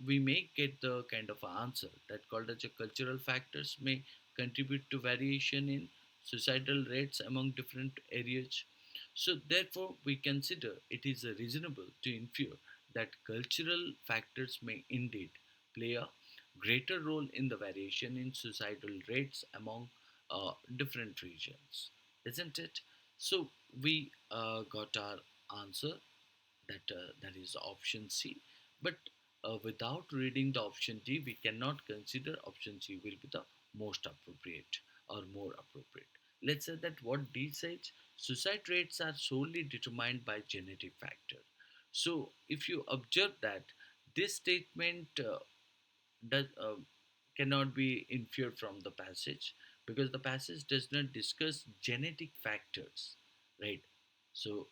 [SPEAKER 1] we may get the kind of answer that called as a cultural factors may contribute to variation in societal rates among different areas. So, therefore, we consider it is reasonable to infer that cultural factors may indeed play a greater role in the variation in societal rates among different regions, isn't it? So, we got our answer, that is option C. But without reading the option D, we cannot consider option C will be the most appropriate or more appropriate. Let's say that what D says, suicide rates are solely determined by genetic factor. So if you observe that this statement does cannot be inferred from the passage, because the passage does not discuss genetic factors, right? So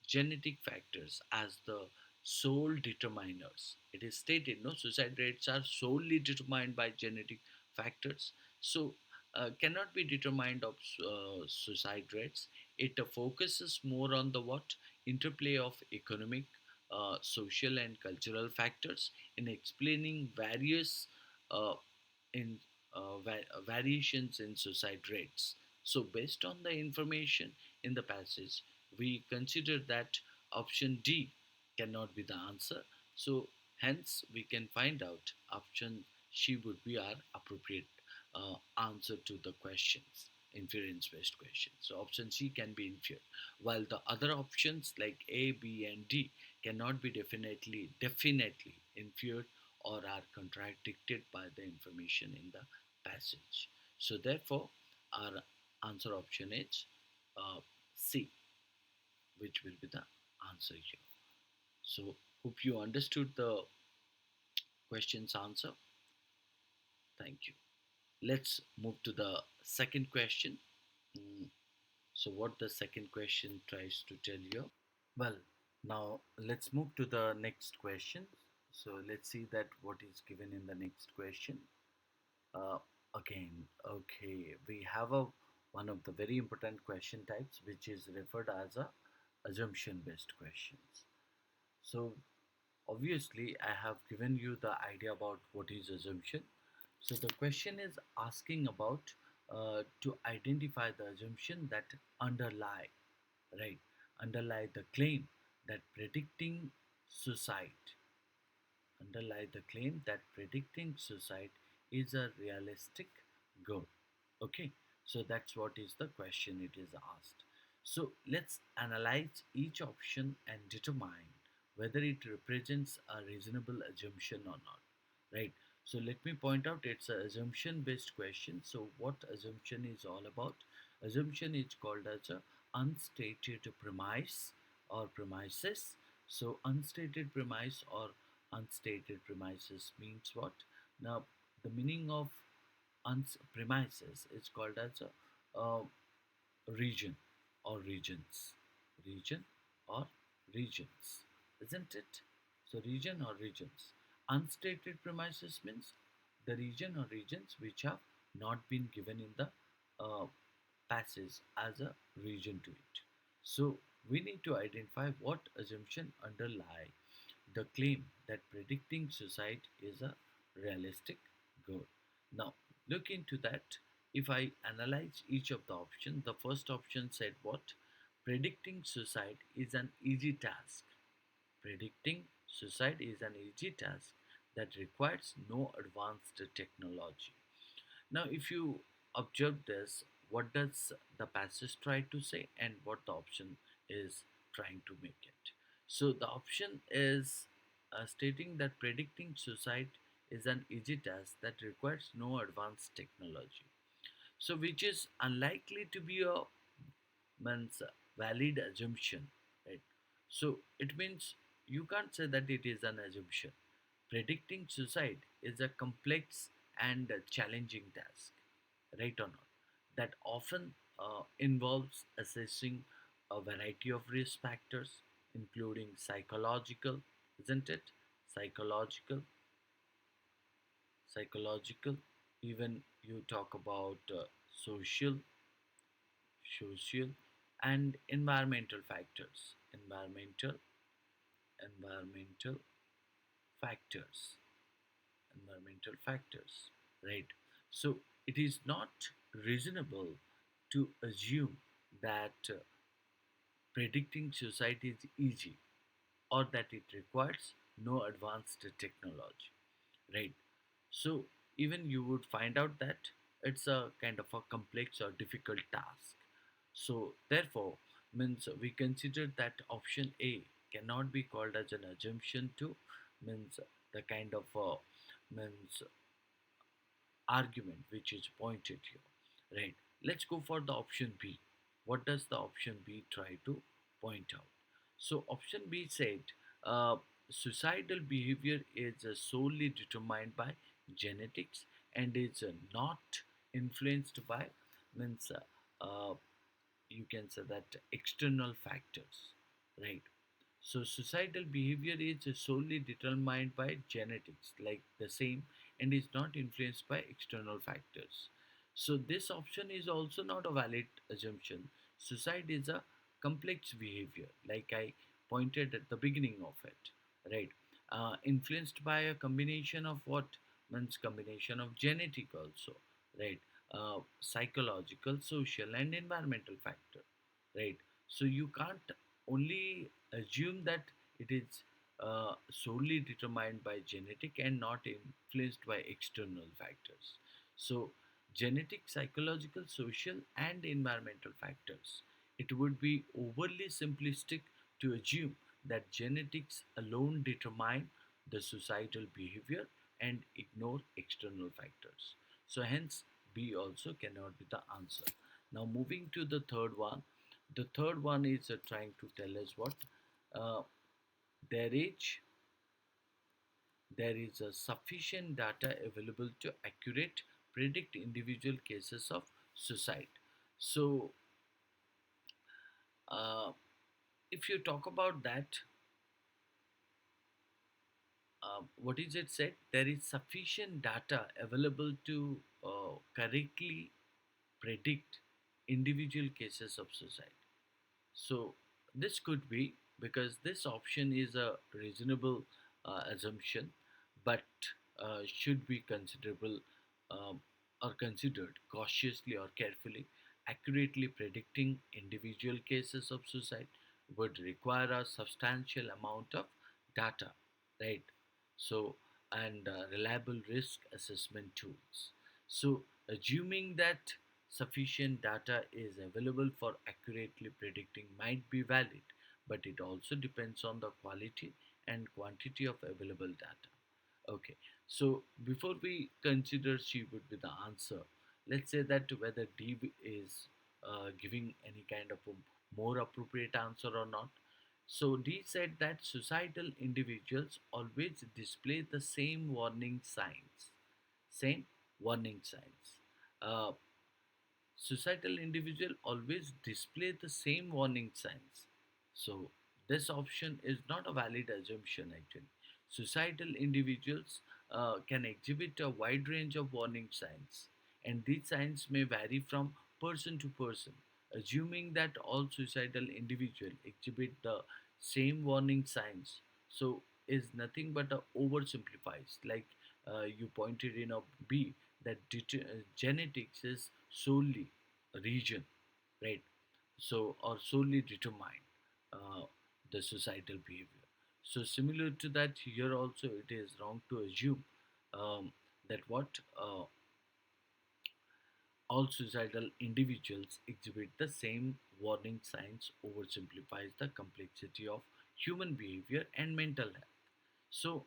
[SPEAKER 1] genetic factors as the sole determiners. It is stated, no, suicide rates are solely determined by genetic factors. So, cannot be determined of suicide rates. It focuses more on the what, interplay of economic, social, and cultural factors in explaining various uh, in variations in suicide rates. So, based on the information in the passage, we consider that option D cannot be the answer. So, hence, we can find out option C would be our appropriate answer to the questions, inference based questions. So, option C can be inferred, while the other options like A, B, and D cannot be definitely inferred or are contradicted by the information in the passage. So, therefore, our answer option is C, which will be the answer here. So, hope you understood the question's answer. Thank you. Let's move to the second question. Mm, So, what the second question tries to tell you? Well, now let's move to the next question. So, let's see that what is given in the next question. Uh, Again, okay, we have a one of the very important question types, which is referred as a assumption based questions. So obviously, I have given you the idea about what is assumption. So the question is asking about to identify the assumption that underlie, right, underlie the claim that predicting suicide, underlie the claim that predicting suicide is a realistic goal. Okay, so that's what is the question it is asked. So let's analyze each option and determine whether it represents a reasonable assumption or not, right? So let me point out it's an assumption based question. So what assumption is all about? Assumption is called as a unstated premise or premises. So unstated premise or unstated premises means what? Now the meaning of premises is called as a region or regions, region or regions, isn't it? So region or regions. Unstated premises means the region or regions which have not been given in the uh, passes as a reason to it. So we need to identify what assumption underlie the claim that predicting suicide is a realistic goal. Now, look into that. If I analyze each of the options, the first option said what? Predicting suicide is an easy task. Predicting suicide is an easy task that requires no advanced technology. Now, if you observe this, what does the passage try to say and what the option is trying to make it? So, the option is stating that predicting suicide is an easy task that requires no advanced technology. So, which is unlikely to be a means valid assumption, right? So, it means you can't say that it is an assumption. Predicting suicide is a complex and challenging task, right or not? That often involves assessing a variety of risk factors, including psychological, isn't it? Psychological, psychological. Even you talk about social, and environmental factors. Environmental factors environmental factors, right? So it is not reasonable to assume that predicting suicide is easy or that it requires no advanced technology, right? So even you would find out that it's a kind of a complex or difficult task. So therefore, means we consider that option A cannot be called as an assumption to means the kind of means argument which is pointed here, right? Let's go for the option B. What does the option B try to point out? So option B said suicidal behavior is solely determined by genetics and is not influenced by means you can say that external factors, right? So suicidal behavior is solely determined by genetics, like the same, and is not influenced by external factors. So this option is also not a valid assumption. Suicide is a complex behavior, like I pointed at the beginning of it, right? Influenced by a combination of what means combination of genetic also, right? Psychological, social, and environmental factor, right? So you can't only assume that it is solely determined by genetic and not influenced by external factors. So, genetic, psychological, social, and environmental factors. It would be overly simplistic to assume that genetics alone determine the suicidal behavior and ignore external factors. So, hence, B also cannot be the answer. Now, moving to the third one, the third one is trying to tell us what uh, there is there is a sufficient data available to accurate predict individual cases of suicide. So, uh, if you talk about that, what is it said? There is sufficient data available to correctly predict individual cases of suicide. So this could be because this option is a reasonable assumption, but should be considerable or considered cautiously or carefully. Accurately predicting individual cases of suicide would require a substantial amount of data, right? So and reliable risk assessment tools. So assuming that sufficient data is available for accurately predicting might be valid, but it also depends on the quality and quantity of available data. Okay, so before we consider C would be the answer, let's say that whether is giving any kind of a more appropriate answer or not. So D said that suicidal individuals always display the same warning signs. Same warning signs. Uh, Suicidal individual always display the same warning signs. So this option is not a valid assumption actually. Suicidal individuals can exhibit a wide range of warning signs, and these signs may vary from person to person. Assuming that all suicidal individuals exhibit the same warning signs, so is nothing but a oversimplifies. Like you pointed in a B that genetics is solely a region, right? So or solely determine uh, the suicidal behavior. So similar to that, here also it is wrong to assume that what all suicidal individuals exhibit the same warning signs oversimplifies the complexity of human behavior and mental health. So,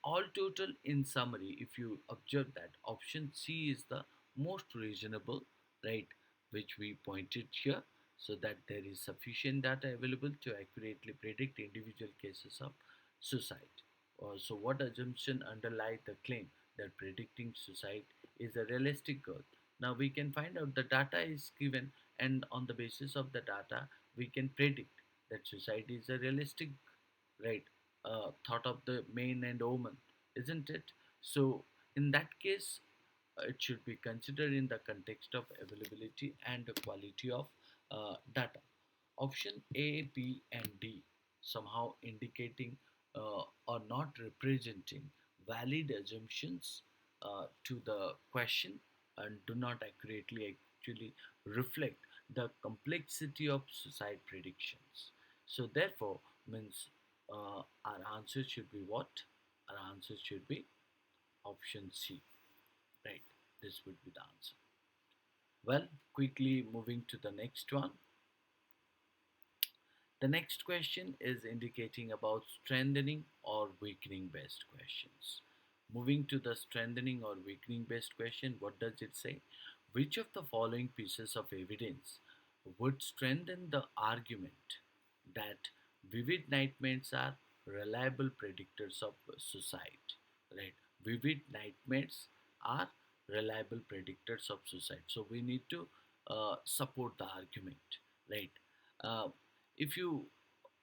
[SPEAKER 1] all total in summary, if you observe that option C is the most reasonable, right, which we pointed here, so that there is sufficient data available to accurately predict individual cases of suicide. So, what assumption underlie the claim that predicting suicide is a realistic goal? Now, we can find out the data is given, and on the basis of the data, we can predict that suicide is a realistic, right, thought of the man and woman, isn't it? So, in that case, it should be considered in the context of availability and the quality of data. Option A, B, and D somehow indicating or not representing valid assumptions to the question and do not accurately actually reflect the complexity of suicide predictions. So, therefore, means our answer should be what? Our answer should be option C, right? This would be the answer. Well, quickly moving to the next one. The next question is indicating about strengthening or weakening based questions. Moving to the strengthening or weakening based question, what does it say? Which of the following pieces of evidence would strengthen the argument that vivid nightmares are reliable predictors of suicide? Right? Vivid nightmares are reliable predictors of suicide. So we need to support the argument, right? Uh, if you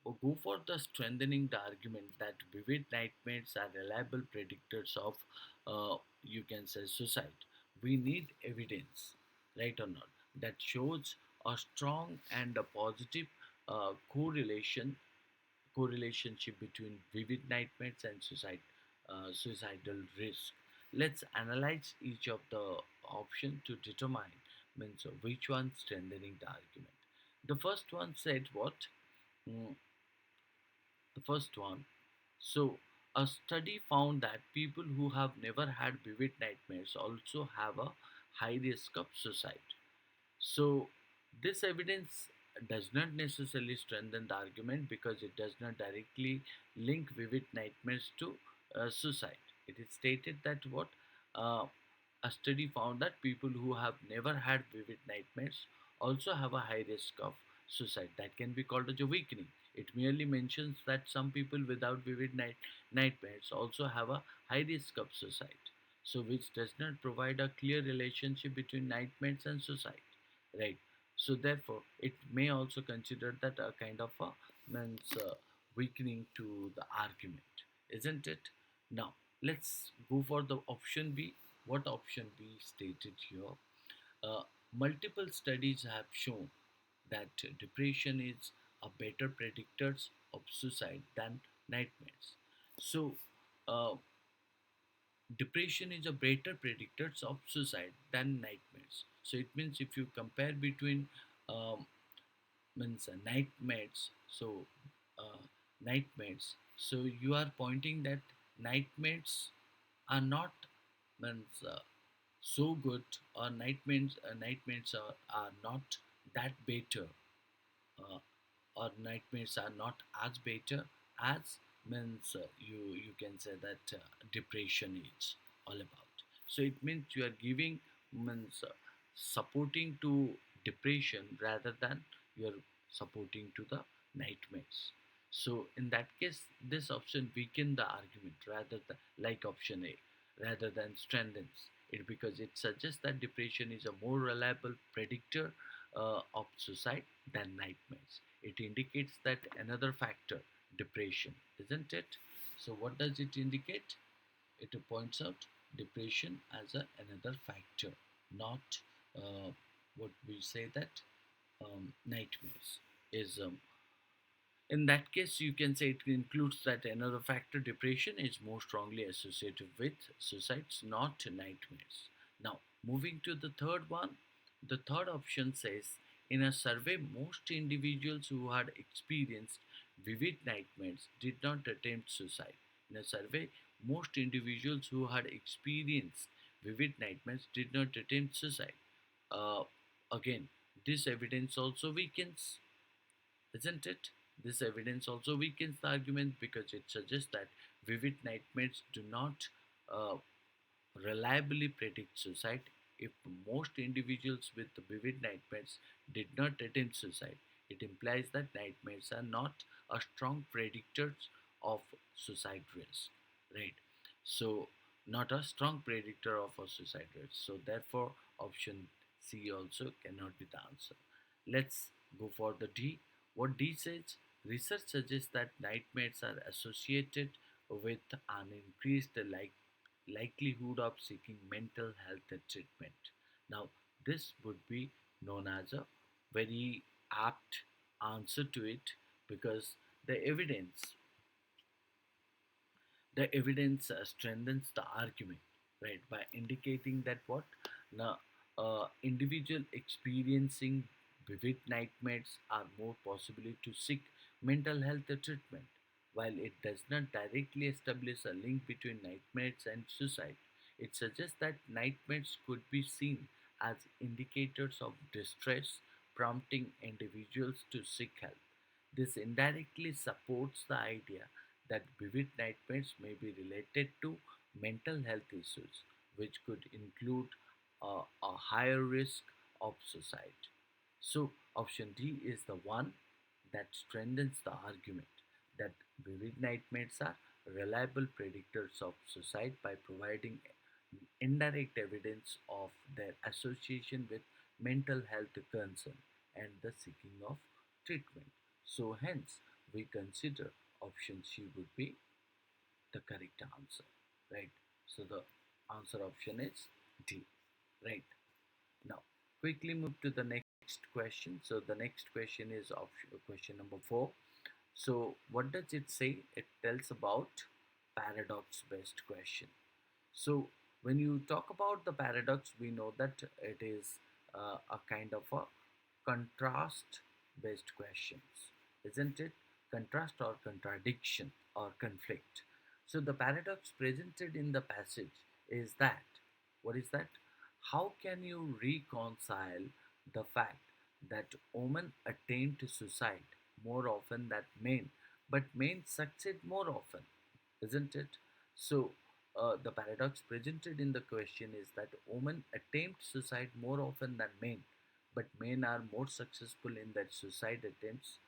[SPEAKER 1] go for the strengthening the argument that vivid nightmares are reliable predictors of, you can say, suicide, we need evidence, right or not, that shows a strong and a positive correlationship between vivid nightmares and suicidal risk. Let's analyze each of the option to determine means which one strengthening the argument. The first one said what? Mm, the first one. So, a study found that people who have never had vivid nightmares also have a high risk of suicide. So, this evidence does not necessarily strengthen the argument because it does not directly link vivid nightmares to suicide. It is stated that what uh, a study found that people who have never had vivid nightmares also have a high risk of suicide. That can be called as a weakening. It merely mentions that some people without vivid nightmares also have a high risk of suicide. So, which does not provide a clear relationship between nightmares and suicide, right? So, therefore, it may also consider that a kind of a means weakening to the argument, isn't it? Now, let's go for the option B. What option B stated here? Uh, Multiple studies have shown that depression is a better predictor of suicide than nightmares. So, uh, depression is a better predictor of suicide than nightmares. So it means if you compare between um, nightmares, so uh, nightmares, so you are pointing that nightmares are not means so good, or nightmares are not that better, uh, or nightmares are not as better as means you can say that depression is all about. So it means you are giving means supporting to depression rather than you are supporting to the nightmares. So in that case, this option weaken the argument rather than like option A, rather than strengthens it, because it suggests that depression is a more reliable predictor of suicide than nightmares. It indicates that another factor, depression, isn't it? So, what does it indicate? It points out depression as another factor, not uh, what we say that nightmares is in that case, you can say it includes that another factor, depression, is more strongly associated with suicides, not nightmares. Now, moving to the third one, the third option says in a survey, most individuals who had experienced vivid nightmares did not attempt suicide. In a survey, most individuals who had experienced vivid nightmares did not attempt suicide. Uh, Again, this evidence also weakens, isn't it? This evidence also weakens the argument because it suggests that vivid nightmares do not uh, reliably predict suicide. If most individuals with vivid nightmares did not attempt suicide, it implies that nightmares are not a strong predictors of suicide risk, right? So, not a strong predictor of a suicide risk. So, therefore, option C also cannot be the answer. Let's go for the D. What D says, research suggests that nightmares are associated with an increased likelihood of seeking mental health treatment. Now, this would be known as a very apt answer to it because the evidence the evidence strengthens the argument, right, by indicating that what now individual experiencing vivid nightmares are more possibly to seek mental health treatment. While it does not directly establish a link between nightmares and suicide, it suggests that nightmares could be seen as indicators of distress, prompting individuals to seek help. This indirectly supports the idea that vivid nightmares may be related to mental health issues, which could include a higher risk of suicide. So, option D is the one that strengthens the argument that vivid nightmares are reliable predictors of suicide by providing indirect evidence of their association with mental health concern and the seeking of treatment. So, hence, we consider option C would be the correct answer, right? So, the answer option is D, right? Now, quickly move to the next question. So, the next question is option question number 4. So, what does it say? It tells about paradox based question. So, when you talk about the paradox, we know that it is a kind of a contrast based questions, isn't it? Contrast or contradiction or conflict. So, the paradox presented in the passage is that what is that? How can you reconcile the fact that women attempt suicide more often than men, but men succeed more often, isn't it? So, the paradox presented in the question is that women attempt suicide more often than men, but men are more successful in their suicide attempts.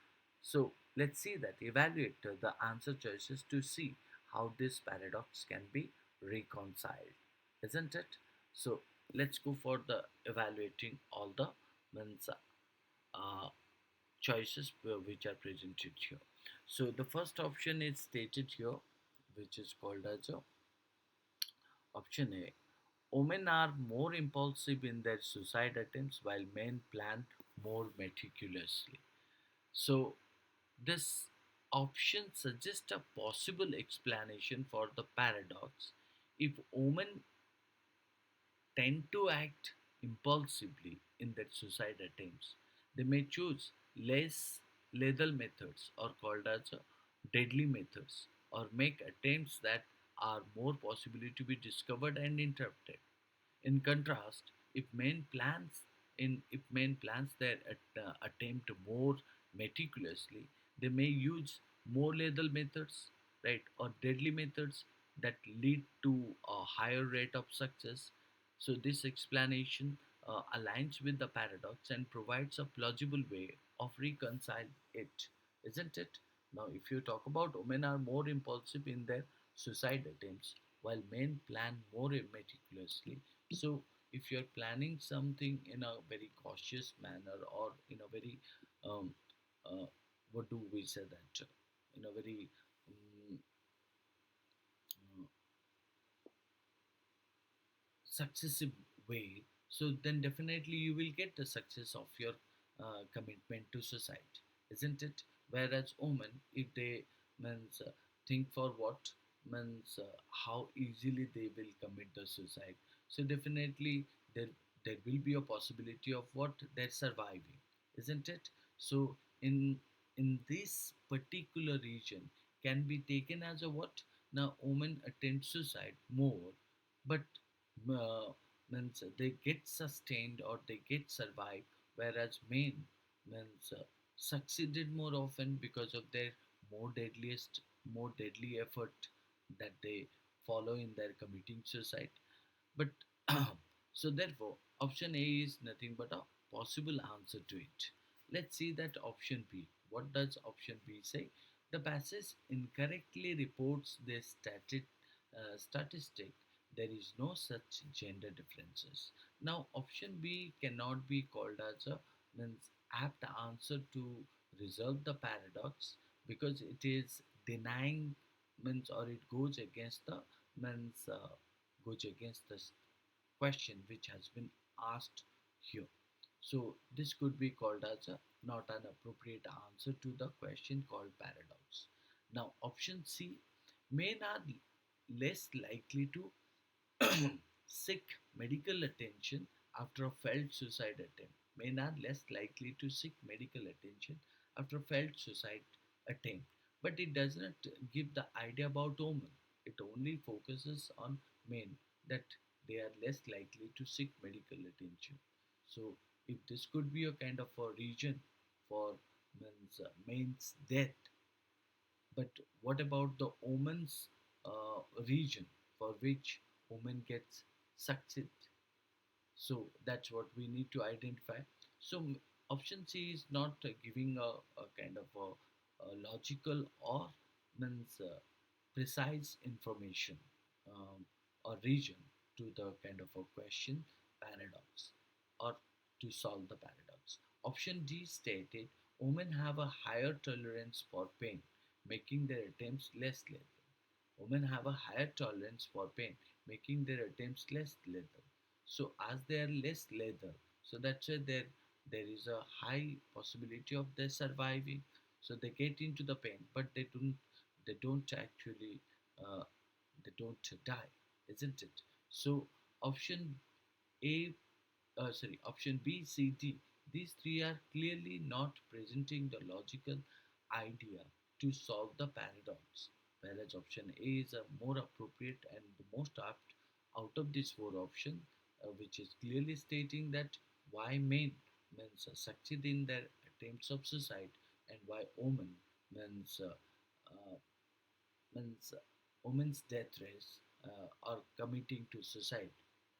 [SPEAKER 1] So, let's see that, evaluate the answer choices to see how this paradox can be reconciled, isn't it? So, let's go for the evaluating all the means, uh, choices which are presented here. So, the first option is stated here, which is called as a option A. Women are more impulsive in their suicide attempts while men plan more meticulously. So, this option suggests a possible explanation for the paradox. If women tend to act impulsively in their suicide attempts, they may choose less lethal methods or called as deadly methods or make attempts that are more possibly to be discovered and interrupted. In contrast, if men plans their attempt more meticulously, they may use more lethal methods, right, or deadly methods that lead to a higher rate of success. So this explanation aligns with the paradox and provides a plausible way of reconcile it, isn't it? Now, if you talk about women are more impulsive in their suicide attempts, while men plan more meticulously. So, if you're planning something in a very cautious manner or in a very, um, uh, what do we say that, in a very um, uh, successive way, So then definitely you will get the success of your commitment to society, isn't it? Whereas women, if they means think for what means how easily they will commit the suicide, so definitely there will be a possibility of what they're surviving, isn't it? So in this particular region can be taken as a what, now women attempt suicide more, but uh, means they get sustained or they get survived, whereas men means succeeded more often because of their more deadly effort that they follow in their committing suicide. But so therefore, option A is nothing but a possible answer to it. Let's see that option B. What does option B say? The passage incorrectly reports the statistic. There is no such gender differences. Now, option B cannot be called as a means apt answer to resolve the paradox because it is denying means or it goes against the means goes against the question which has been asked here. So this could be called as a not an appropriate answer to the question called paradox. Now option C, men are less likely to seek medical attention after a failed suicide attempt. Men are less likely to seek medical attention after a failed suicide attempt. But it does not give the idea about women. It only focuses on men that they are less likely to seek medical attention. So if this could be a kind of a reason for men's death, but what about the woman's region for which woman gets succeed? So that's what we need to identify. So option C is not giving a kind of a logical or means precise information or region to the kind of a question paradox or to solve the paradox. Option D stated women have a higher tolerance for pain, making their attempts less lethal. Women have a higher tolerance for pain, making their attempts less lethal. So as they are less lethal, so that's why there is a high possibility of their surviving. So they get into the pain, but they don't actually uh, they don't die, isn't it? So option A, option B, C, D. These three are clearly not presenting the logical idea to solve the paradox, whereas option A is a more appropriate and the most apt out of these four options, which is clearly stating that why men means succeed in their attempts of suicide and why women means means women's death rates or committing to suicide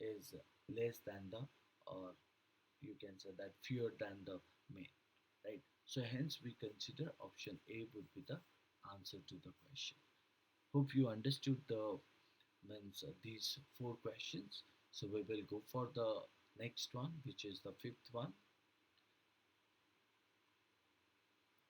[SPEAKER 1] is less than the or you can say that fewer than the men, right? So hence we consider option A would be the answer to the question. Hope you understood the means these four questions. So we will go for the next one, which is the fifth one.